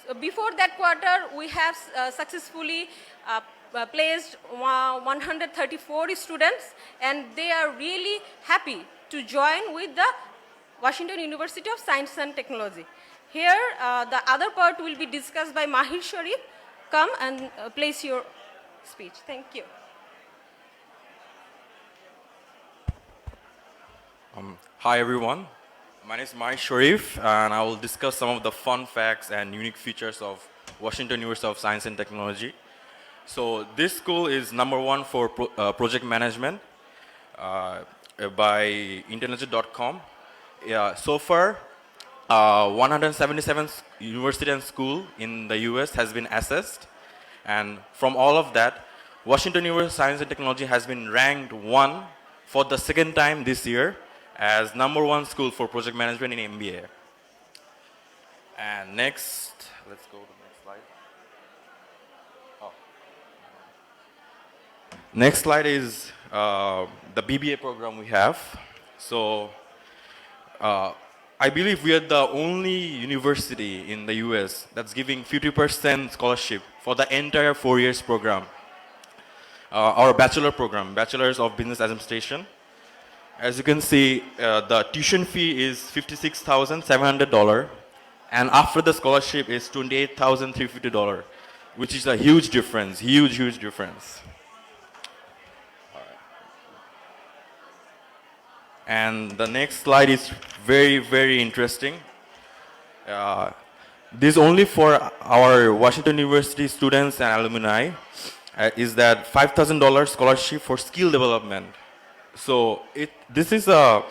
So before that quarter, we have successfully placed 134 students, and they are really happy to join with the Washington University of Science and Technology. Here, the other part will be discussed by Mahir Sharif. Come and place your speech. Thank you. Hi everyone. My name is Mahir Sharif, and I will discuss some of the fun facts and unique features of Washington University of Science and Technology. So this school is #1 for project management by Intelligent.com. So far, 177 university and school in the US has been assessed, and from all of that, Washington University of Science and Technology has been ranked 1 for the second time this year as #1 school for project management in MBA. And next, let's go to the next slide. Next slide is the BBA program we have. So I believe we are the only university in the US that's giving 50% scholarship for the entire 4 years program. Our bachelor program, Bachelor's of Business Administration. As you can see, the tuition fee is $56,700, and after the scholarship is $28,350, which is a huge difference, huge difference. And the next slide is very interesting. This is only for our Washington University students and alumni, is that $5,000 scholarship for skill development. So this is a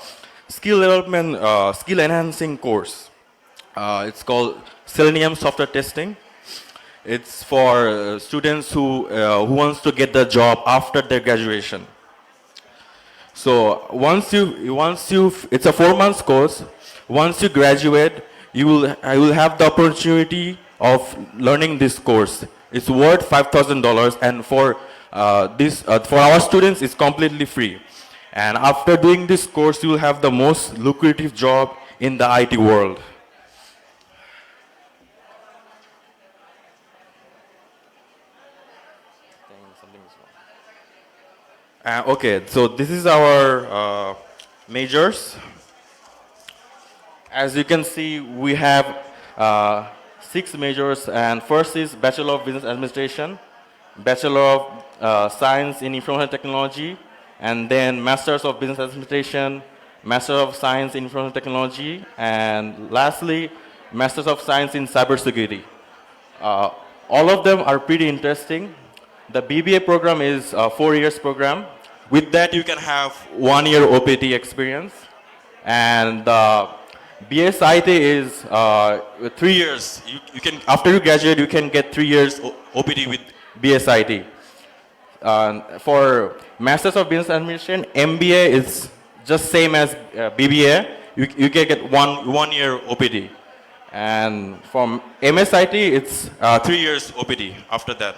skill development, skill enhancing course. It's called Selenium Software Testing. It's for students who wants to get the job after their graduation. So it's a 4 months course. Once you graduate, you will have the opportunity of learning this course. It's worth $5,000, and for our students, it's completely free. And after doing this course, you will have the most lucrative job in the IT world. Okay, so this is our majors. As you can see, we have 6 majors, and first is Bachelor of Business Administration, Bachelor of Science in Information Technology, and then Masters of Business Administration, Master of Science in Information Technology, and lastly, Masters of Science in Cybersecurity. All of them are pretty interesting. The BBA program is a 4 years program. With that, you can have 1 year OPT experience. And BSIT is 3 years. You can, after you graduate, you can get 3 years OPT with BSIT. For Masters of Business Administration, MBA is just same as BBA. You can get one year OPT. And from MSIT, it's 3 years OPT after that.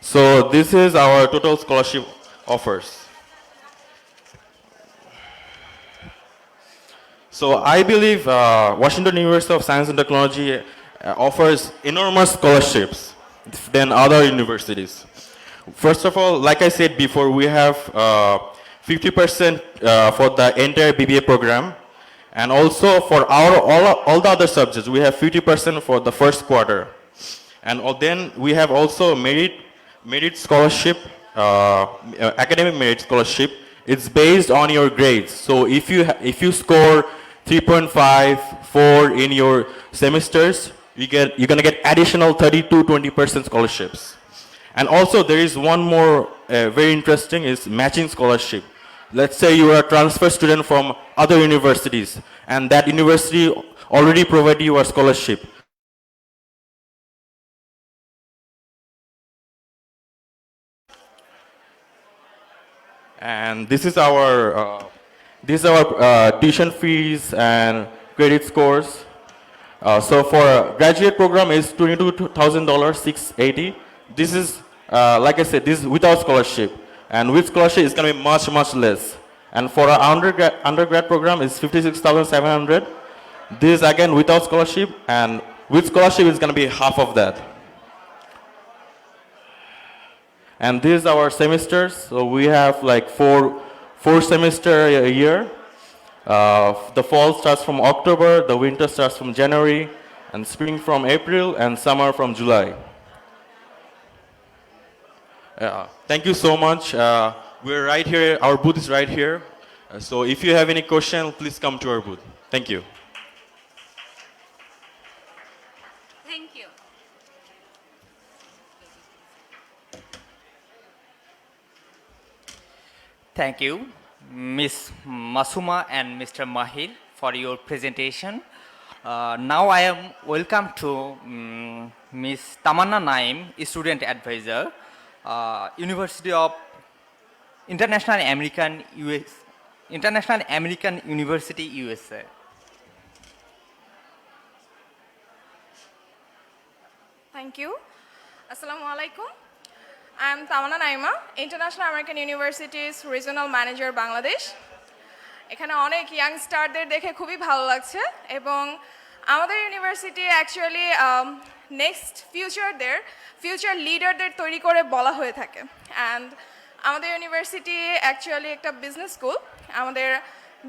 So this is our total scholarship offers. So I believe Washington University of Science and Technology offers enormous scholarships than other universities. First of all, like I said before, we have 50% for the entire BBA program, and also for all the other subjects, we have 50% for the first quarter. And then we have also merit scholarship, academic merit scholarship. It's based on your grades. So if you score 3.5, 4 in your semesters, you're gonna get additional 20% scholarships. And also there is one more very interesting is matching scholarship. Let's say you are a transfer student from other universities, and that university already provided you a scholarship. And this is our tuition fees and credit scores. So for a graduate program is $22,000, $680. This is, like I said, this is without scholarship. And with scholarship, it's going to be much less. And for our undergrad program, is $56,700. This again without scholarship, and with scholarship, it's going to be half of that. And these are our semesters. So we have like four semester a year. The fall starts from October, the winter starts from January, and spring from April, and summer from July. Thank you so much. We're right here. Our booth is right here. So if you have any question, please come to our booth. Thank you. Thank you. Thank you, Ms. Masuma and Mr. Mahir, for your presentation. Now I am welcome to Ms. Tamanna Naim, Student Advisor, University of International American University, USA. Thank you. Assalamu alaikum. I'm Tamana Naima, International American University's Regional Manager Bangladesh. এখানে অনেক ইয়াংস্টারদের দেখে খুবই ভালো লাগছে এবং আমাদের university actually next future লিডারদের তৈরি করে বলা হয়ে থাকে। অ্যান্ড আমাদের ইউনিভার্সিটি অ্যাকচুয়ালি একটা বিজনেস স্কুল। আমাদের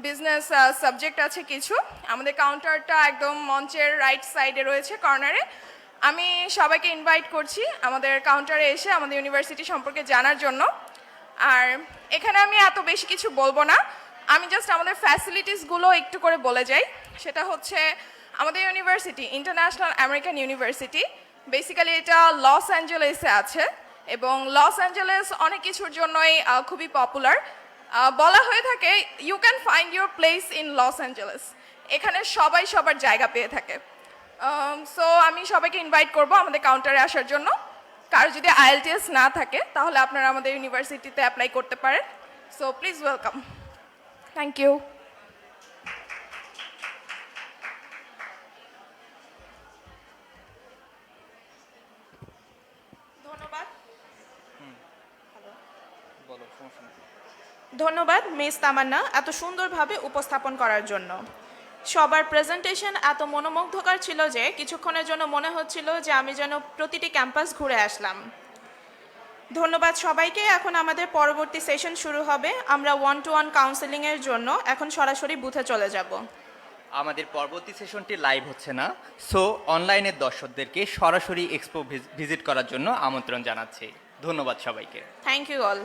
বিজনেস সাবজেক্ট আছে কিছু। আমাদের কাউন্টারটা একদম মঞ্চের রাইট সাইডে রয়েছে কর্নারে। আমি সবাইকে ইনভাইট করছি আমাদের কাউন্টারে এসে আমাদের ইউনিভার্সিটি সম্পর্কে জানার জন্য। আর এখানে আমি এত বেশি কিছু বলবো না, আমি জাস্ট আমাদের ফ্যাসিলিটিসগুলো একটু করে বলে যাই। সেটা হচ্ছে আমাদের university international American university, basically এটা লস অ্যাঞ্জেলেসে আছে এবং লস অ্যাঞ্জেলেস অনেক কিছুর জন্যই খুবই পপুলার। বলা হয়ে থাকে you can find your place in Los Angeles. এখানে সবাই সবার জায়গা পেয়ে থাকে। সো আমি সবাইকে ইনভাইট করব আমাদের কাউন্টারে আসার জন্য। কারো যদি IELTS না থাকে তাহলে আপনারা আমাদের ইউনিভার্সিটিতে অ্যাপ্লাই করতে পারেন। So please welcome. Thank you. ধন্যবাদ মিস তামান্না এত সুন্দরভাবে উপস্থাপন করার জন্য। সবার প্রেজেন্টেশন এত মনোমুগ্ধকর ছিল যে কিছুক্ষণের জন্য মনে হচ্ছিল যে আমি যেন প্রতিটি ক্যাম্পাস ঘুরে আসলাম। ধন্যবাদ সবাইকে। এখন আমাদের পরবর্তী সেশন শুরু হবে। আমরা 1-to-1 কাউন্সেলিংয়ের জন্য এখন সরাসরি বুথে চলে যাব। আমাদের পরবর্তী সেশনটি লাইভ হচ্ছে না, সো অনলাইনের দর্শকদেরকে সরাসরি এক্সপো ভিজিট করার জন্য আমন্ত্রণ জানাচ্ছি। ধন্যবাদ সবাইকে। Thank you all.